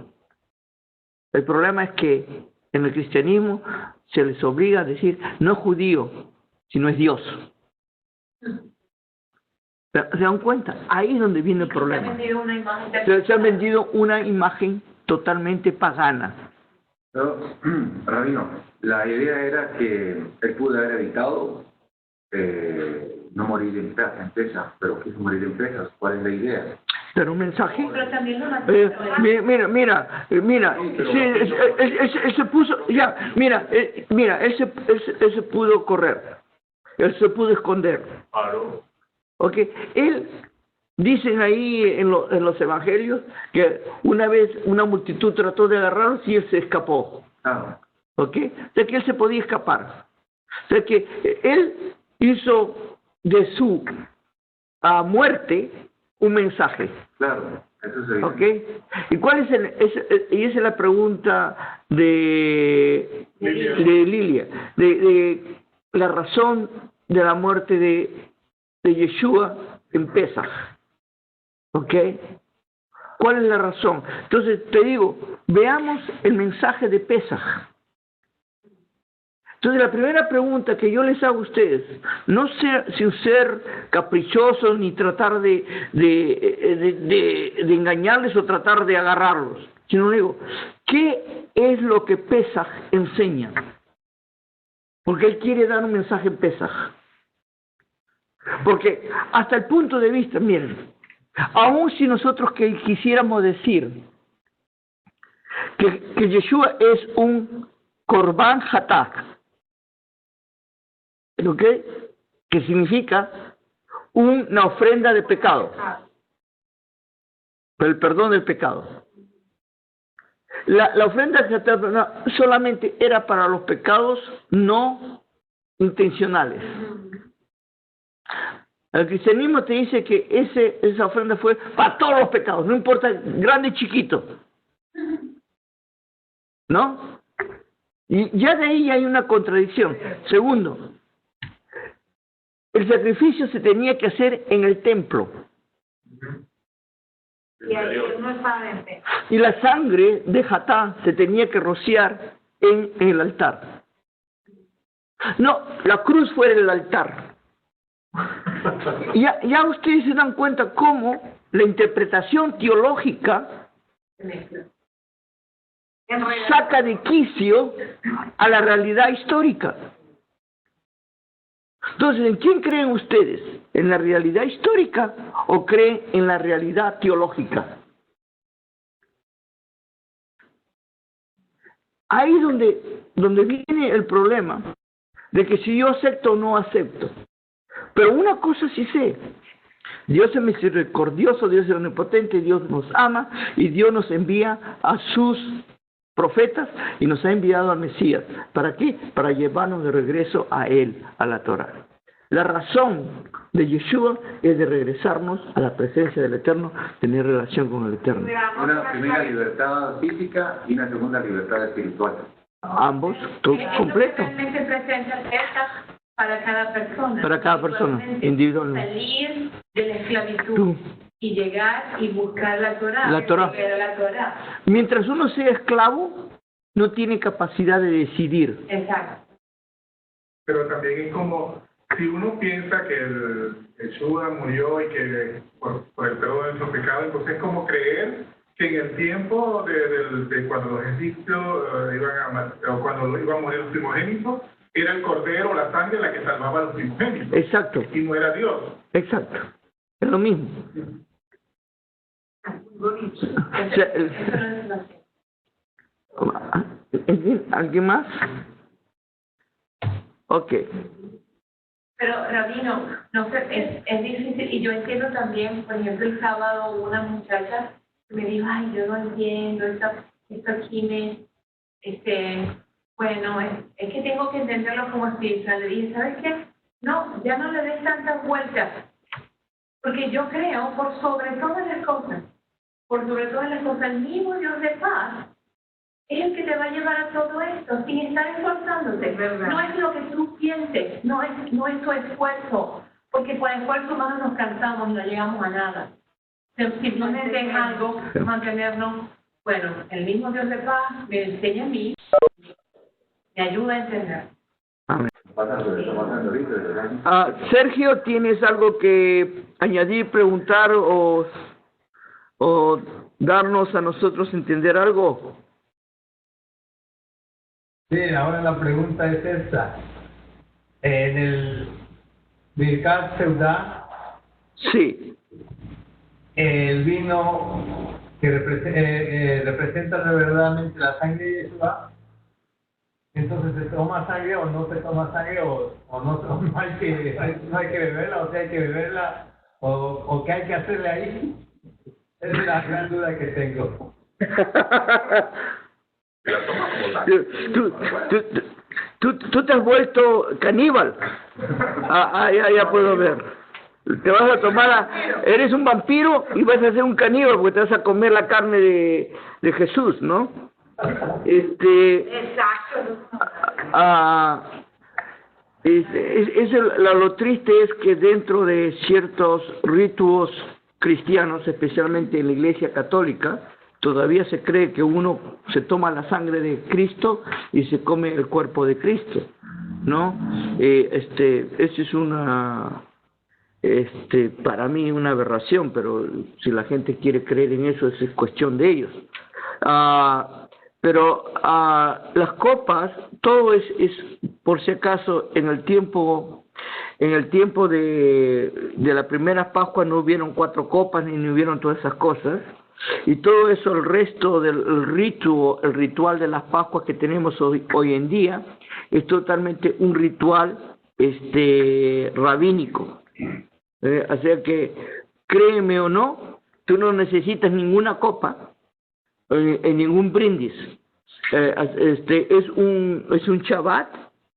El problema es que en el cristianismo se les obliga a decir no es judío, sino es Dios. ¿Se dan cuenta? Ahí es donde viene el problema. Se ha vendido una imagen Se ha vendido una imagen totalmente pagana. Pero, Rabino, la idea era que él pudo haber evitado no morir en Pesaj, pero quiso morir en Pesaj. ¿Cuál es la idea? Pero un mensaje. pero también lo Mira, él se puso, ya, mira, él se pudo correr, él se pudo esconder. Claro. ¿Ok? Él, dicen ahí en los evangelios, que una vez una multitud trató de agarrarlo y él se escapó. Claro. ¿Ok? O sea que él se podía escapar. O sea que él hizo de su muerte un mensaje. Claro, eso es evidente. ¿Ok? ¿Y cuál es y esa es la pregunta de Lilia, de la razón de la muerte de Yeshua en Pesaj? ¿Ok? ¿Cuál es la razón? Entonces te digo, veamos el mensaje de Pesaj. Entonces la primera pregunta que yo les hago a ustedes, no sin ser caprichosos ni tratar de engañarles o tratar de agarrarlos, sino digo, ¿qué es lo que Pesaj enseña? Porque él quiere dar un mensaje en Pesaj. Porque hasta el punto de vista, miren, aun si nosotros quisiéramos decir que Yeshua es un Korban Hatak, ¿ok? Que significa una ofrenda de pecado, el perdón del pecado. La ofrenda de Hatak solamente era para los pecados no intencionales. El cristianismo te dice que esa ofrenda fue para todos los pecados, no importa grande y chiquito. ¿No? Y ya de ahí hay una contradicción. Segundo, el sacrificio se tenía que hacer en el templo. Y ahí no estaba en fe. Y la sangre de Hatá se tenía que rociar en el altar. No, la cruz fue el altar. Ya ustedes se dan cuenta cómo la interpretación teológica saca de quicio a la realidad histórica. Entonces, ¿en quién creen ustedes? ¿En la realidad histórica o creen en la realidad teológica? Ahí donde viene el problema de que si yo acepto o no acepto. Pero una cosa sí sé, Dios es misericordioso, Dios es omnipotente, Dios nos ama y Dios nos envía a sus profetas y nos ha enviado al Mesías. ¿Para qué? Para llevarnos de regreso a Él, a la Torah. La razón de Yeshua es de regresarnos a la presencia del Eterno, tener relación con el Eterno. Una primera libertad física y una segunda libertad espiritual. Ambos, todo completo. Realmente presenta esta para cada persona. Para cada persona, individualmente. Salir de la esclavitud Tú. y llegar y buscar la Torah. La Torah. La Torah. Mientras uno sea esclavo, no tiene capacidad de decidir. Exacto. Pero también es como, si uno piensa que el Yeshua murió y que por el perdón de nuestros pecados, entonces es como creer que en el tiempo de cuando los egipcios cuando iban a morir los primogénitos, era el cordero, la sangre la que salvaba a los primogénitos. Exacto, Y no era Dios. exacto. Es lo mismo. O sea, ¿alguien más? Ok. Pero, Rabino, no sé, es difícil, y yo entiendo también, por ejemplo, el sábado una muchacha me dijo, ay, yo no entiendo, esto aquí bueno, es que tengo que entenderlo como espiritual. Le dije, ¿sabes qué? No, ya no le des tantas vueltas, porque yo creo, por sobre todas las cosas, el mismo Dios de paz es el que te va a llevar a todo esto, sin estar esforzándote. No es lo que tú pienses, no es tu esfuerzo, porque por esfuerzo humanos nos cansamos y no llegamos a nada. Simplemente es algo, mantenernos, bueno, el mismo Dios de paz me enseña a mí, me ayuda a entender. Amén. Está pasando ahorita, ¿verdad? Sergio, ¿tienes algo que añadir, preguntar o darnos a nosotros entender algo? Sí, ahora la pregunta es esta. En el Birkat Seudá, Sí. el vino que representa verdaderamente la sangre de Yeshua, entonces se toma sangre o no se toma sangre o no hay que beberla, o si hay que beberla o qué hay que hacerle ahí. Esa es la gran duda que tengo. Tú te has vuelto caníbal. Ya puedo ver. Te vas a tomar, eres un vampiro y vas a ser un caníbal porque te vas a comer la carne de Jesús, ¿no? Exacto. Lo triste es que dentro de ciertos ritos cristianos, especialmente en la Iglesia Católica, todavía se cree que uno se toma la sangre de Cristo y se come el cuerpo de Cristo, ¿no? Eso es para mí una aberración, pero si la gente quiere creer en eso, es cuestión de ellos. Pero las copas, todo es por si acaso, en el tiempo de la primera Pascua no hubieron 4 copas ni hubieron todas esas cosas, y todo eso, el resto del ritual de las Pascuas que tenemos hoy en día es totalmente un ritual rabínico. O sea que, créeme o no, tú no necesitas ninguna copa, en ningún brindis. Es un Shabbat,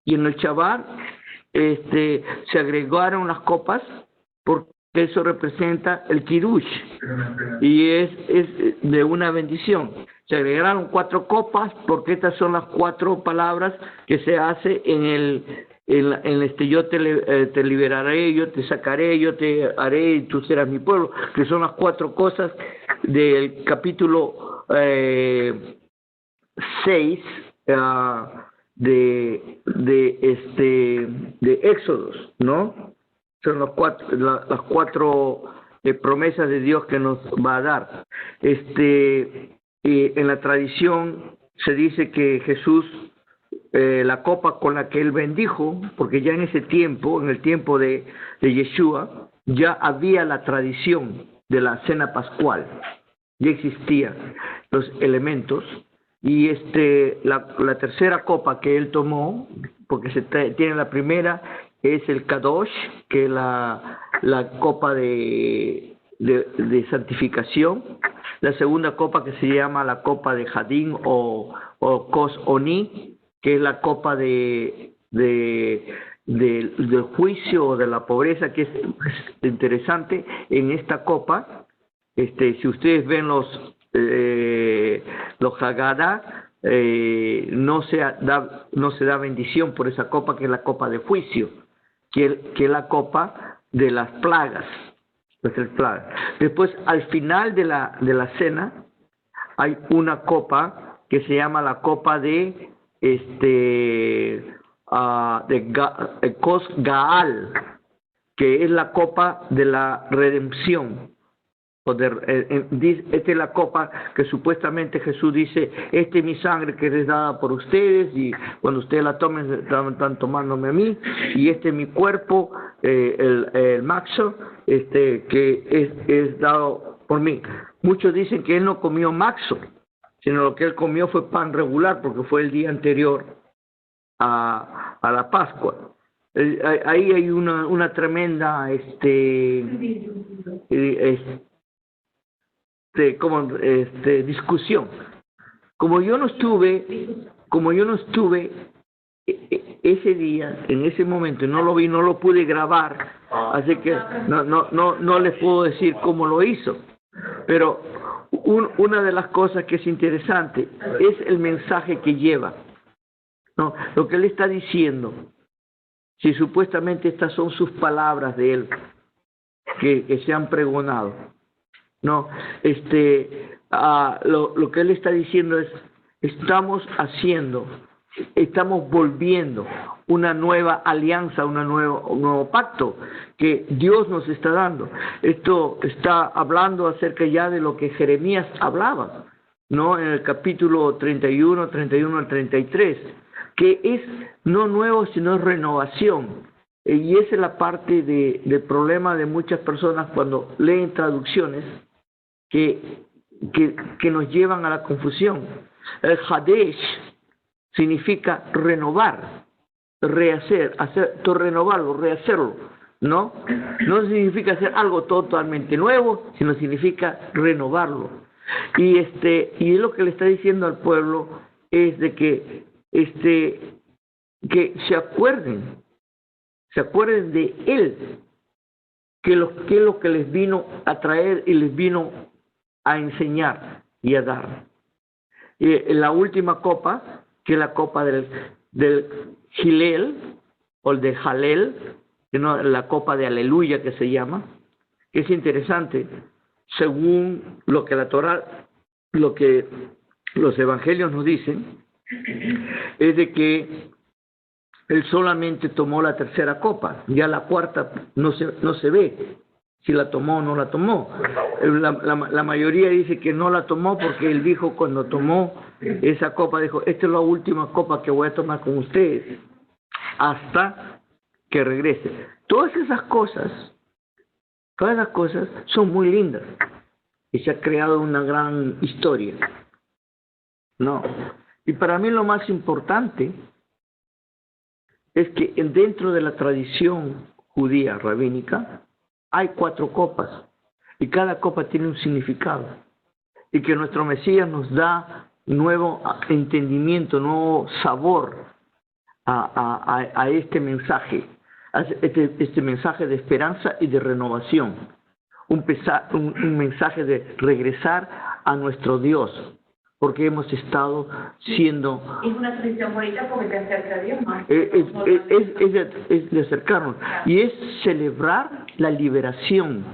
y en el Shabbat se agregaron las copas porque eso representa el Kiddush y es de una bendición. Se agregaron 4 copas porque estas son las 4 palabras que se hace en yo te liberaré, yo te sacaré, yo te haré y tú serás mi pueblo, que son las 4 cosas del capítulo 6 de Éxodos, ¿no? Son las 4 promesas de Dios que nos va a dar. En la tradición se dice que Jesús, la copa con la que él bendijo, porque ya en ese tiempo, en el tiempo de Yeshua, ya había la tradición de la cena pascual, ya existían los elementos, y la tercera copa que él tomó, porque tiene la primera, es el Kadosh, que es la copa de santificación. La segunda copa, que se llama la copa de Hadín o Kos Oni, que es la copa del juicio o de la pobreza, que es interesante. En esta copa, si ustedes ven los Haggadah, no se da bendición por esa copa, que es la copa de juicio, que es la copa de las plagas. Después, al final de la cena, hay una copa que se llama la copa de Kos Gaal, que es la copa de la redención. Esta es la copa que supuestamente Jesús dice: esta es mi sangre que es dada por ustedes, y cuando ustedes la tomen están tomándome a mí, y este es mi cuerpo, el maxo, que es dado por mí. Muchos dicen que él no comió maxo, sino lo que él comió fue pan regular, porque fue el día anterior a la Pascua. Ahí hay una tremenda discusión. Como yo no estuve ese día, en ese momento, no lo vi, no lo pude grabar, así que no les puedo decir cómo lo hizo, pero una de las cosas que es interesante es el mensaje que lleva, ¿no? Lo que él está diciendo, si supuestamente estas son sus palabras de él que se han pregonado. No, lo que él está diciendo es: estamos haciendo estamos volviendo una nueva alianza, un nuevo pacto que Dios nos está dando. Esto está hablando acerca ya de lo que Jeremías hablaba, ¿no? En el capítulo 31 al 33, que es no nuevo, sino renovación. Y esa es la parte del problema de muchas personas cuando leen traducciones que nos llevan a la confusión. El Hadesh significa renovar, rehacer, renovarlo, rehacerlo, ¿no? No significa hacer algo totalmente nuevo, sino significa renovarlo. Y es lo que le está diciendo al pueblo es de que se acuerden de él, que es lo que les vino a traer y les vino a enseñar y a dar. La última copa, que es la copa del Hillel, o el de Halel, la copa de aleluya que se llama, que es interesante, según lo que la Torá, lo que los evangelios nos dicen, es de que él solamente tomó la tercera copa, ya la cuarta no se ve si la tomó o no la tomó. La mayoría dice que no la tomó porque él dijo, cuando tomó esa copa, dijo, esta es la última copa que voy a tomar con ustedes hasta que regrese. Todas esas cosas son muy lindas y se ha creado una gran historia, ¿no? Y para mí lo más importante es que dentro de la tradición judía rabínica hay 4 copas y cada copa tiene un significado, y que nuestro Mesías nos da nuevo entendimiento, nuevo sabor a este mensaje, este mensaje de esperanza y de renovación, un mensaje de regresar a nuestro Dios, porque hemos estado siendo... Es una tradición bonita porque te acerca a Dios más. Es de acercarnos. Y es celebrar la liberación.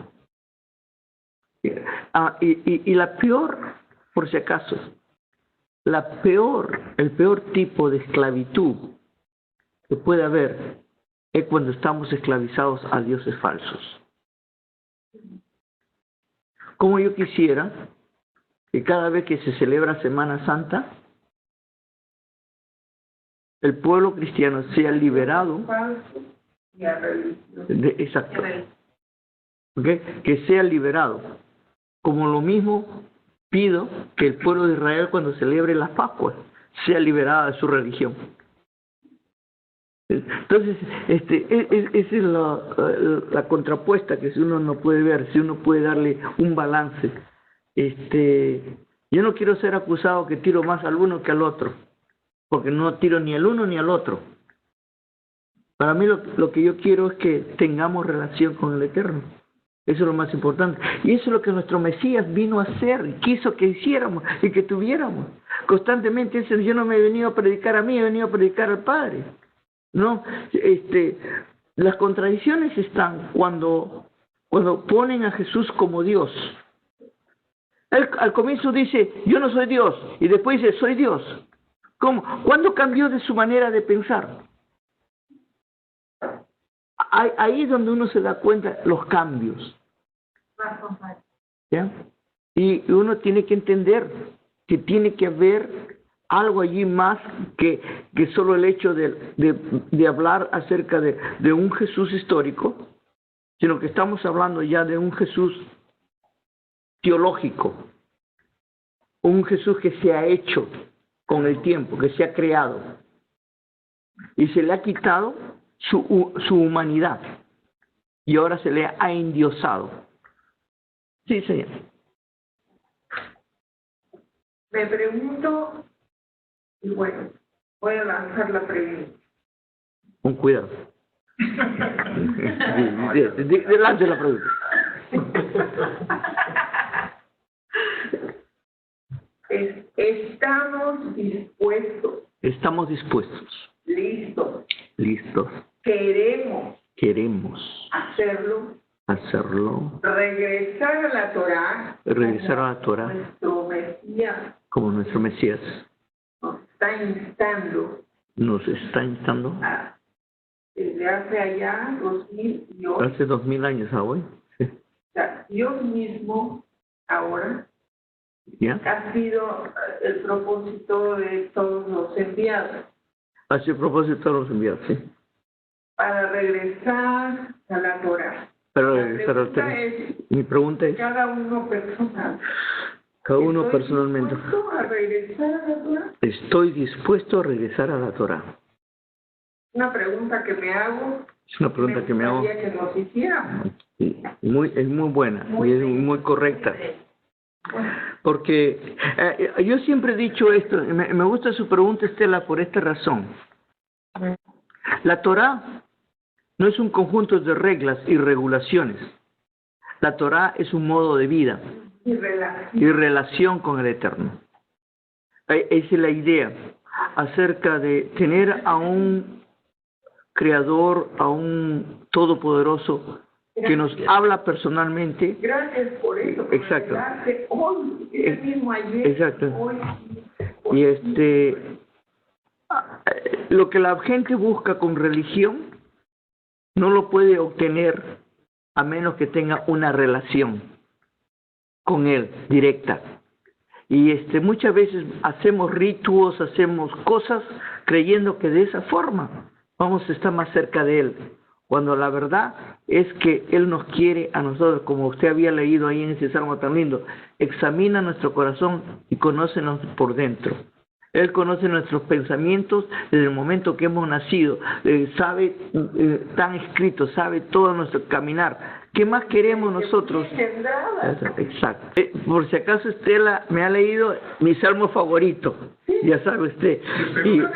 Y la peor, por si acaso, el peor tipo de esclavitud que puede haber es cuando estamos esclavizados a dioses falsos. Como yo quisiera que cada vez que se celebra Semana Santa, el pueblo cristiano sea liberado exacto, ¿okay? Que sea liberado. Como lo mismo pido que el pueblo de Israel, cuando celebre las Pascuas, sea liberada de su religión. Entonces, esa es la contrapuesta que si uno no puede ver, si uno puede darle un balance. Yo no quiero ser acusado que tiro más al uno que al otro, porque no tiro ni al uno ni al otro. Para mí lo que yo quiero es que tengamos relación con el Eterno. Eso es lo más importante. Y eso es lo que nuestro Mesías vino a hacer, y quiso que hiciéramos y que tuviéramos. Constantemente dice, yo no me he venido a predicar a mí, he venido a predicar al Padre. No, las contradicciones están cuando ponen a Jesús como Dios. Él al comienzo dice, yo no soy Dios, y después dice, soy Dios. ¿Cómo? ¿Cuándo cambió de su manera de pensar? Ahí es donde uno se da cuenta los cambios. ¿Ya? Y uno tiene que entender que tiene que haber algo allí más que solo el hecho de hablar acerca de un Jesús histórico, sino que estamos hablando ya de un Jesús teológico, un Jesús que se ha hecho con el tiempo, que se ha creado, y se le ha quitado su humanidad, y ahora se le ha endiosado. Sí, señor. Me pregunto, y bueno, voy a lanzar la pregunta. Con cuidado. Lance la pregunta. Estamos dispuestos. Estamos dispuestos. Listos. Listos. Queremos hacerlo. Regresar a la Torá. Nuestro Mesías como nuestro Mesías nos está instando nos está instando Desde hace allá, 2008, hace 2000 años a hoy. Sí. o sea, Dios mismo ahora ¿Ya? ha sido el propósito de todos los enviados Así a propósito los enviados, sí. para regresar a la Torah. Pero, La pregunta es, mi pregunta es, cada uno personal. cada uno ¿Estoy personalmente, dispuesto a regresar a la Torah? ¿estoy dispuesto a regresar a la Torah? Una pregunta que me hago. Es una pregunta que me hago. gustaría que nos hiciéramos. Es muy buena y es muy correcta. Porque yo siempre he dicho esto, me gusta su pregunta, Estela, por esta razón. La Torah no es un conjunto de reglas y regulaciones. La Torah es un modo de vida y relación con el Eterno. Esa es la idea acerca de tener a un Creador, a un Todopoderoso que nos habla personalmente. Gracias por eso. Por Exacto. revelarte hoy, el mismo ayer, Exacto. hoy. Y lo que la gente busca con religión no lo puede obtener a menos que tenga una relación con Él directa. Y muchas veces hacemos ritos, hacemos cosas creyendo que de esa forma vamos a estar más cerca de Él, cuando la verdad es que Él nos quiere a nosotros, como usted había leído ahí en ese salmo tan lindo, examina nuestro corazón y conócenos por dentro. Él conoce nuestros pensamientos desde el momento que hemos nacido, sabe, tan escrito, sabe todo nuestro caminar. ¿Qué más queremos nosotros? Exacto. Por si acaso Estela me ha leído mi salmo favorito, ya sabe usted. Y, lo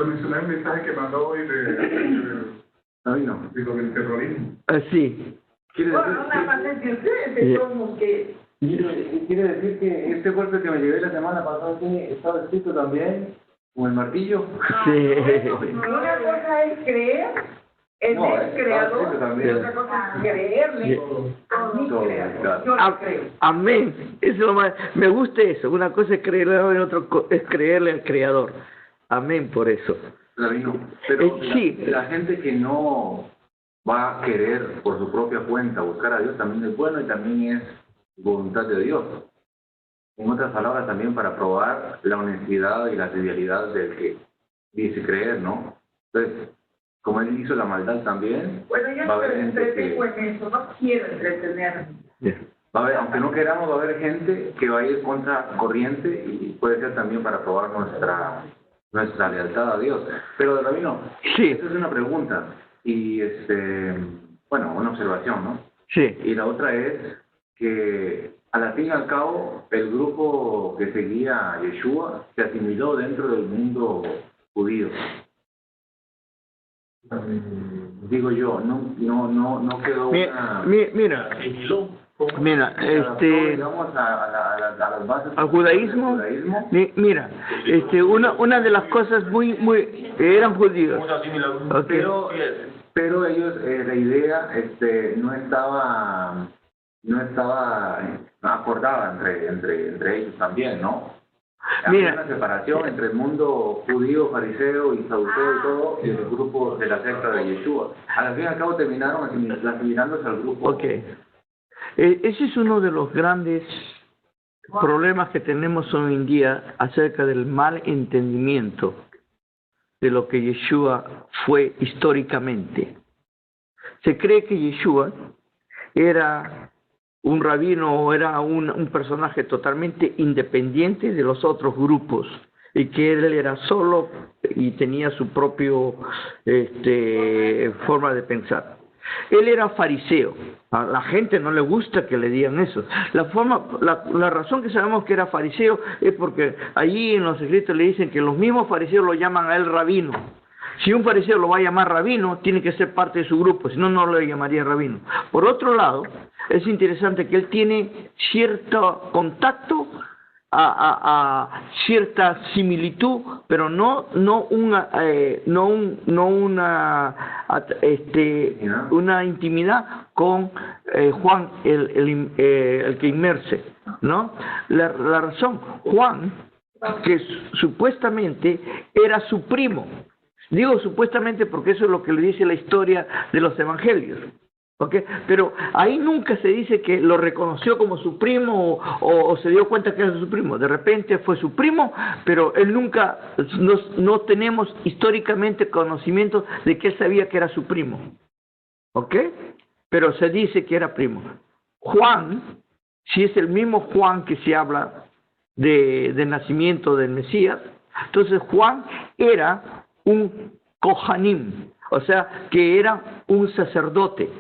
mencioné en el mensaje que mandó hoy de lo del terrorismo. Sí. Bueno, no nada más es de ustedes, de todos los que... Quiere decir que este golpe que me llevé la semana pasada estaba escrito también con el martillo. Sí. Una cosa es creer en el Creador, y otra cosa es creerle a mi Creador. Yo le creo. Amén. Eso es lo más, me gusta eso. Una cosa es creerle a Él, otra es creerle al Creador. Amén por eso. Pero sí. La gente que no va a querer por su propia cuenta buscar a Dios también es bueno y también es voluntad de Dios. En otras palabras, también para probar la honestidad y la fidelidad del que dice creer, ¿no? Entonces, como él hizo la maldad también, bueno, yo va a haber me gente entretengo en eso, no quiero entretenerme. Va a haber, aunque no queramos, va a haber gente que va a ir contra corriente y puede ser también para probar nuestra lealtad a Dios. Pero, Rabino, sí. Esta es una pregunta y, bueno, una observación, ¿no? Sí. Y la otra es que a la fin y al cabo el grupo que seguía a Yeshua se asimiló dentro del mundo judío. Digo yo, no quedó una... Mira, digamos, a las bases al judaísmo, mira, una de las cosas muy eran judíos. Okay. Pero ellos, la idea no estaba acordada entre ellos también, ¿no? Había una separación entre el mundo judío, fariseo y saduceo y todo, y el grupo de la secta de Yeshua. Al fin y al cabo terminaron asimilándose al grupo. Okay. Ese es uno de los grandes problemas que tenemos hoy en día acerca del mal entendimiento de lo que Yeshua fue históricamente. Se cree que Yeshua era un rabino o era un personaje totalmente independiente de los otros grupos y que él era solo y tenía su propio forma de pensar. Él era fariseo. A la gente no le gusta que le digan eso. La razón que sabemos que era fariseo es porque allí en los escritos le dicen que los mismos fariseos lo llaman a él rabino. Si un fariseo lo va a llamar rabino, tiene que ser parte de su grupo, si no, no lo llamaría rabino. Por otro lado, es interesante que él tiene cierto contacto a cierta similitud, pero no una intimidad con Juan el que inmerse, ¿no? La razón, Juan que supuestamente era su primo. Digo supuestamente porque eso es lo que le dice la historia de los evangelios. ¿Okay? Pero ahí nunca se dice que lo reconoció como su primo o se dio cuenta que era su primo. De repente fue su primo, pero él nunca, no tenemos históricamente conocimiento de que él sabía que era su primo. ¿Ok? Pero se dice que era primo. Juan, si es el mismo Juan que se habla del nacimiento del Mesías, entonces Juan era un Kohanim, o sea, que era un sacerdote.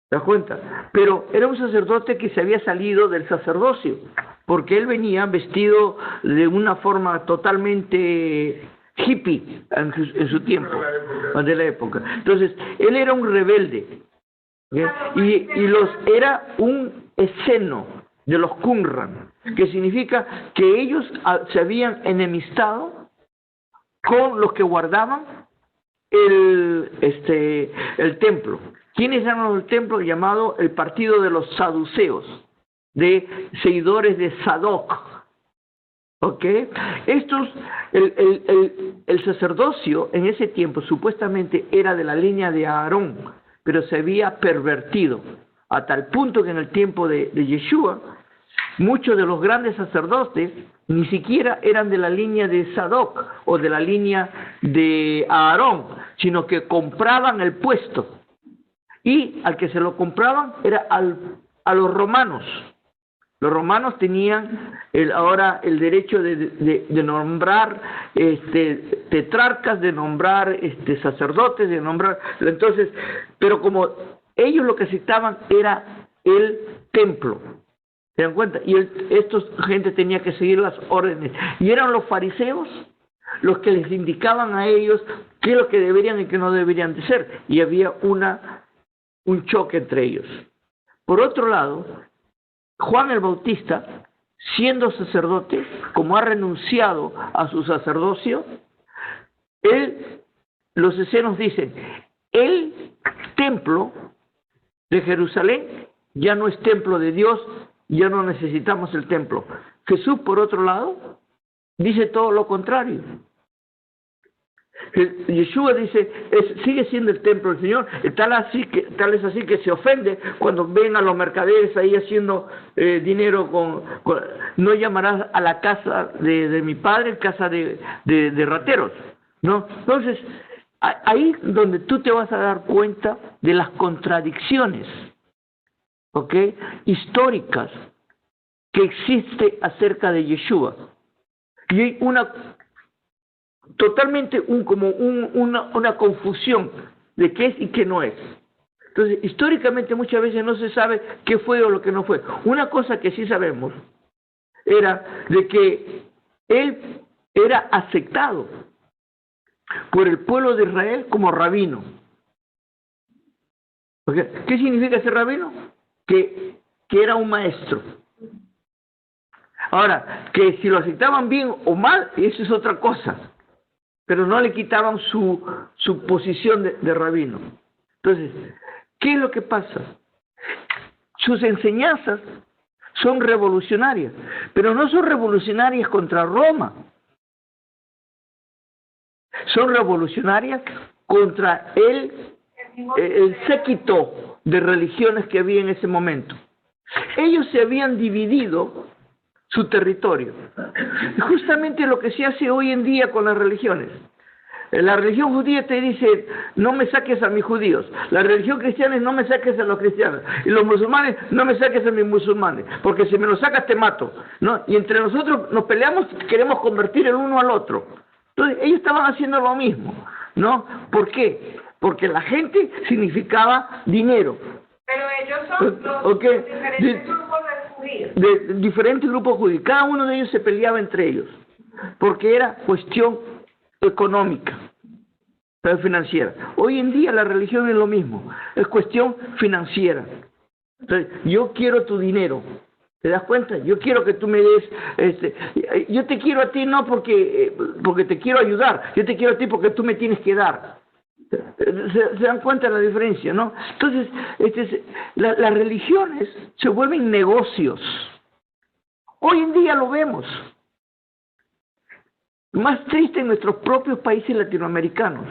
¿Te das cuenta? Pero era un sacerdote que se había salido del sacerdocio, porque él venía vestido de una forma totalmente hippie en su tiempo, de la época. Entonces, él era un rebelde, ¿okay? Era un esceno de los Qumran, que significa que ellos se habían enemistado con los que guardaban el templo. ¿Quiénes eran los templos? Llamado el partido de los saduceos, de seguidores de Sadoc. ¿Ok? Estos, el sacerdocio en ese tiempo supuestamente era de la línea de Aarón, pero se había pervertido a tal punto que en el tiempo de Yeshua, muchos de los grandes sacerdotes ni siquiera eran de la línea de Sadoc o de la línea de Aarón, sino que compraban el puesto. Y al que se lo compraban era a los romanos. Los romanos tenían ahora el derecho de nombrar tetrarcas, de nombrar sacerdotes, de nombrar... Entonces, pero como ellos lo que necesitaban era el templo, ¿se dan cuenta? Y esta gente tenía que seguir las órdenes. Y eran los fariseos los que les indicaban a ellos qué es lo que deberían y qué no deberían de ser. Y había un choque entre ellos. Por otro lado, Juan el Bautista, siendo sacerdote, como ha renunciado a su sacerdocio, los escenos dicen, el templo de Jerusalén ya no es templo de Dios, ya no necesitamos el templo. Jesús, por otro lado, dice todo lo contrario. Yeshua dice, sigue siendo el templo del Señor, tal es así que se ofende cuando ven a los mercaderes ahí haciendo dinero no llamarás a la casa de mi padre casa de rateros, ¿no? Entonces, ahí donde tú te vas a dar cuenta de las contradicciones, ¿ok?, históricas que existe acerca de Yeshua. Y hay totalmente una confusión de qué es y qué no es. Entonces, históricamente muchas veces no se sabe qué fue o lo que no fue. Una cosa que sí sabemos era de que él era aceptado por el pueblo de Israel como rabino. ¿Okay? ¿Qué significa ser rabino? Que era un maestro. Ahora, que si lo aceptaban bien o mal, eso es otra cosa. Pero no le quitaban su posición de rabino. Entonces, ¿qué es lo que pasa? Sus enseñanzas son revolucionarias, pero no son revolucionarias contra Roma. Son revolucionarias contra el séquito de religiones que había en ese momento. Ellos se habían dividido su territorio. Justamente lo que se hace hoy en día con las religiones. La religión judía te dice, no me saques a mis judíos. La religión cristiana es, no me saques a los cristianos. Y los musulmanes, no me saques a mis musulmanes. Porque si me los sacas, te mato, ¿no? Y entre nosotros nos peleamos, queremos convertir el uno al otro. Entonces, ellos estaban haciendo lo mismo, ¿no? ¿Por qué? Porque la gente significaba dinero. Pero ellos son los diferentes grupos de judíos. De diferentes grupos judíos. Cada uno de ellos se peleaba entre ellos. Porque era cuestión económica, financiera. Hoy en día la religión es lo mismo. Es cuestión financiera. Entonces, yo quiero tu dinero. ¿Te das cuenta? Yo quiero que tú me des, yo te quiero a ti no porque te quiero ayudar, yo te quiero a ti porque tú me tienes que dar. ¿Se dan cuenta de la diferencia, no? Entonces, las religiones se vuelven negocios. Hoy en día lo vemos. Más triste en nuestros propios países latinoamericanos.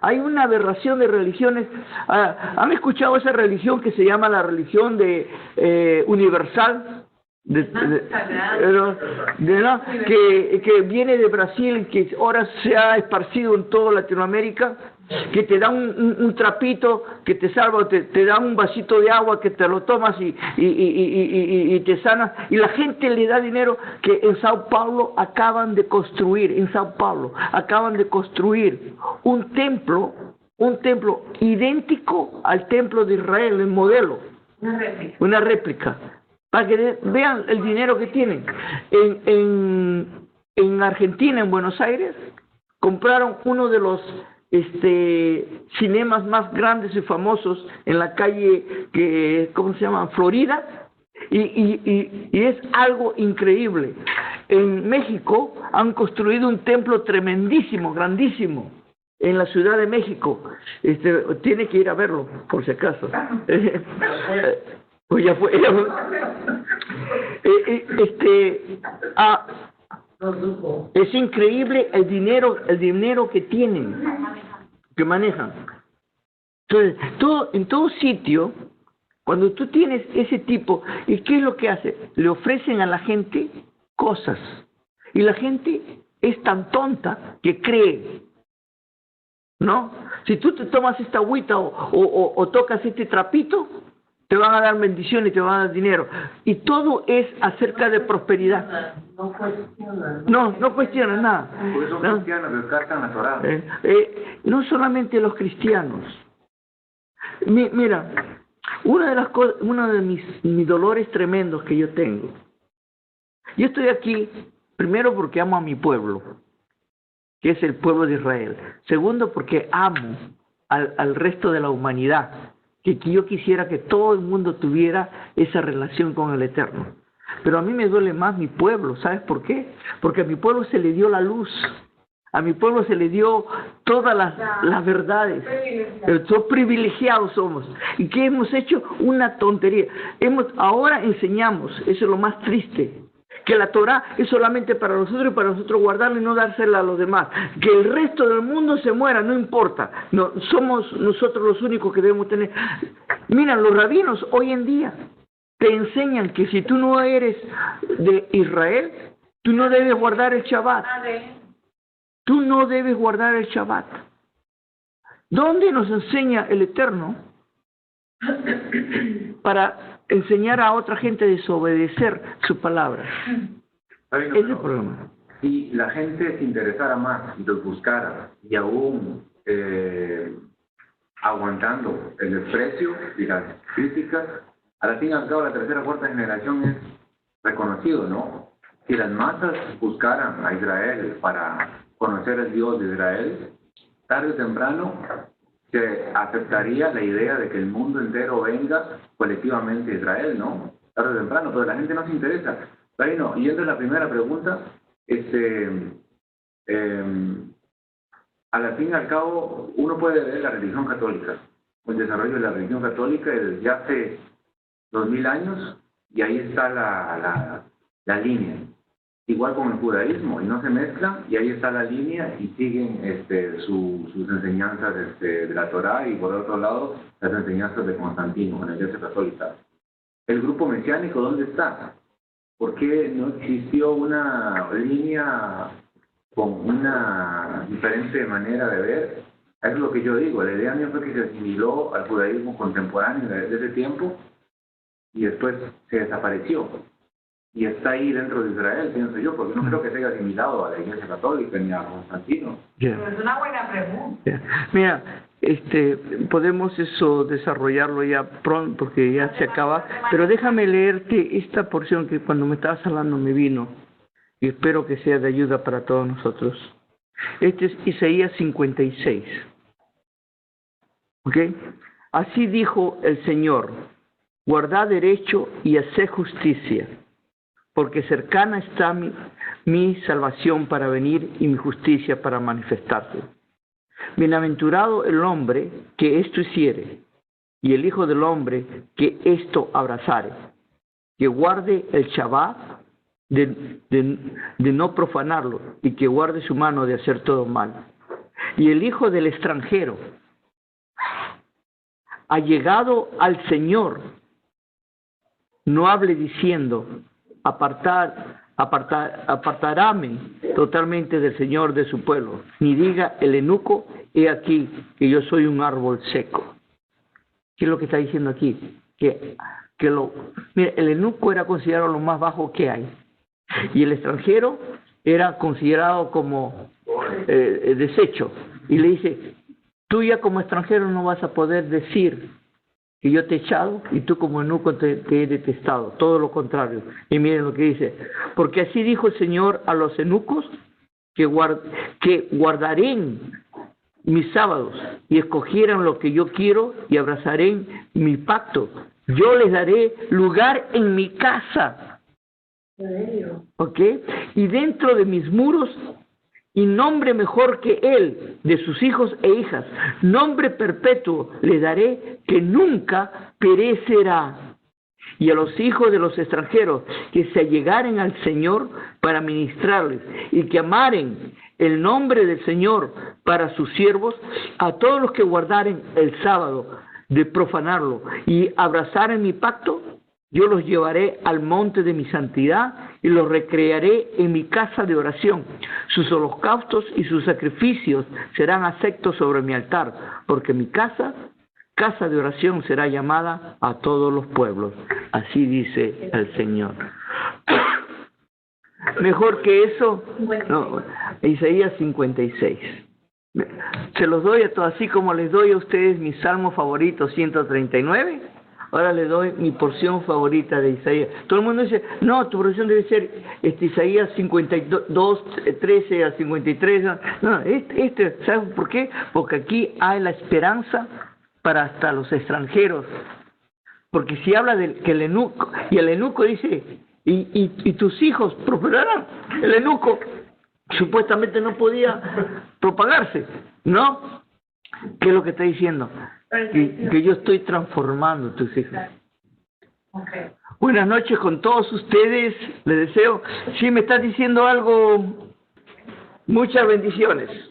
Hay una aberración de religiones. ¿Han escuchado esa religión que se llama la religión de universal? Que viene de Brasil, que ahora se ha esparcido en toda Latinoamérica, que te da un trapito que te salva, te da un vasito de agua que te lo tomas y te sanas, y la gente le da dinero. Que en Sao Paulo acaban de construir un templo idéntico al templo de Israel, el modelo, una réplica. Para que vean el dinero que tienen. En Argentina, en Buenos Aires, compraron uno de los cinemas más grandes y famosos en la calle, ¿cómo se llama? Florida, y es algo increíble. En México han construido un templo tremendísimo, grandísimo, en la Ciudad de México. Tiene que ir a verlo, por si acaso. Pues ya fue. Es increíble el dinero que tienen, que manejan. Entonces, en todo sitio, cuando tú tienes ese tipo, ¿y qué es lo que hace? Le ofrecen a la gente cosas. Y la gente es tan tonta que cree. ¿No? Si tú te tomas esta agüita o tocas este trapito, te van a dar bendición y te van a dar dinero. Y todo es acerca de prosperidad. No cuestionan nada. Porque son cristianos, descartan la Torá. No solamente los cristianos. Mira, uno de mis dolores tremendos que yo tengo. Yo estoy aquí, primero porque amo a mi pueblo, que es el pueblo de Israel. Segundo, porque amo al resto de la humanidad. Que yo quisiera que todo el mundo tuviera esa relación con el Eterno. Pero a mí me duele más mi pueblo. ¿Sabes por qué? Porque a mi pueblo se le dio la luz. A mi pueblo se le dio todas las verdades. Somos privilegiados somos. ¿Y qué hemos hecho? Una tontería. Ahora enseñamos, eso es lo más triste, que la Torah es solamente para nosotros y para nosotros guardarla y no dársela a los demás. Que el resto del mundo se muera, no importa. No, somos nosotros los únicos que debemos tener. Mira, los rabinos hoy en día te enseñan que si tú no eres de Israel, tú no debes guardar el Shabbat. Tú no debes guardar el Shabbat. ¿Dónde nos enseña el Eterno para enseñar a otra gente a desobedecer su palabra? Ese es el problema. Si la gente se interesara más y los buscara, y aún aguantando el desprecio y las críticas, al fin y al cabo la tercera o cuarta generación es reconocido, ¿no? Si las masas buscaran a Israel para conocer al Dios de Israel, tarde o temprano se aceptaría la idea de que el mundo entero venga colectivamente a Israel, ¿no? Tarde o temprano, pero la gente no se interesa. Ahí no, y yendo a la primera pregunta, a la fin y al cabo, uno puede ver la religión católica, el desarrollo de la religión católica desde hace 2000 años, y ahí está la línea. Igual con el judaísmo, y no se mezclan, y ahí está la línea, y siguen sus enseñanzas de la Torá, y por otro lado, las enseñanzas de Constantino, en la Iglesia Católica. ¿El grupo mesiánico dónde está? ¿Por qué no existió una línea con una diferente manera de ver? Es lo que yo digo, la idea mía fue que se asimiló al judaísmo contemporáneo de ese tiempo, y después se desapareció. Y está ahí dentro de Israel, pienso yo, porque no creo que se haya asimilado a la Iglesia Católica ni a Constantino. Pero es una buena pregunta. Mira, podemos desarrollarlo ya pronto, porque ya se acaba, pero déjame leerte esta porción que cuando me estabas hablando me vino, y espero que sea de ayuda para todos nosotros. Este es Isaías 56. ¿Ok? Así dijo el Señor: guardad derecho y haced justicia, porque cercana está mi salvación para venir y mi justicia para manifestarse. Bienaventurado el hombre que esto hiciere, y el Hijo del hombre que esto abrazare, que guarde el Shabbat de no profanarlo y que guarde su mano de hacer todo mal. Y el hijo del extranjero, allegado al Señor, no hable diciendo, apartaráme totalmente del Señor de su pueblo, ni diga el eunuco, he aquí que yo soy un árbol seco. ¿Qué es lo que está diciendo aquí? Mira, el eunuco era considerado lo más bajo que hay, y el extranjero era considerado como desecho. Y le dice, tú ya como extranjero no vas a poder decir que yo te he echado y tú como eunuco te he detestado, todo lo contrario. Y miren lo que dice, porque así dijo el Señor a los eunucos, que guardaré mis sábados y escogieran lo que yo quiero y abrazaré mi pacto. Yo les daré lugar en mi casa. ¿Ok? Y dentro de mis muros, y nombre mejor que él, de sus hijos e hijas, nombre perpetuo le daré que nunca perecerá. Y a los hijos de los extranjeros que se allegaren al Señor para ministrarles y que amaren el nombre del Señor para sus siervos, a todos los que guardaren el sábado de profanarlo y abrazaren mi pacto, yo los llevaré al monte de mi santidad y los recrearé en mi casa de oración. Sus holocaustos y sus sacrificios serán aceptos sobre mi altar, porque mi casa de oración será llamada a todos los pueblos. Así dice el Señor. Mejor que eso, no, Isaías 56. Se los doy a todos, así como les doy a ustedes mi salmo favorito, 139. Ahora le doy mi porción favorita de Isaías. Todo el mundo dice, no, tu porción debe ser Isaías 52, 13 a 53. No, ¿sabes por qué? Porque aquí hay la esperanza para hasta los extranjeros. Porque si habla de que el eunuco, y el eunuco dice, y tus hijos prosperarán. El eunuco supuestamente no podía propagarse, ¿no? ¿Qué es lo que está diciendo? Que yo estoy transformando tus hijos. Okay. Buenas noches con todos ustedes. Les deseo, si me estás diciendo algo, muchas bendiciones.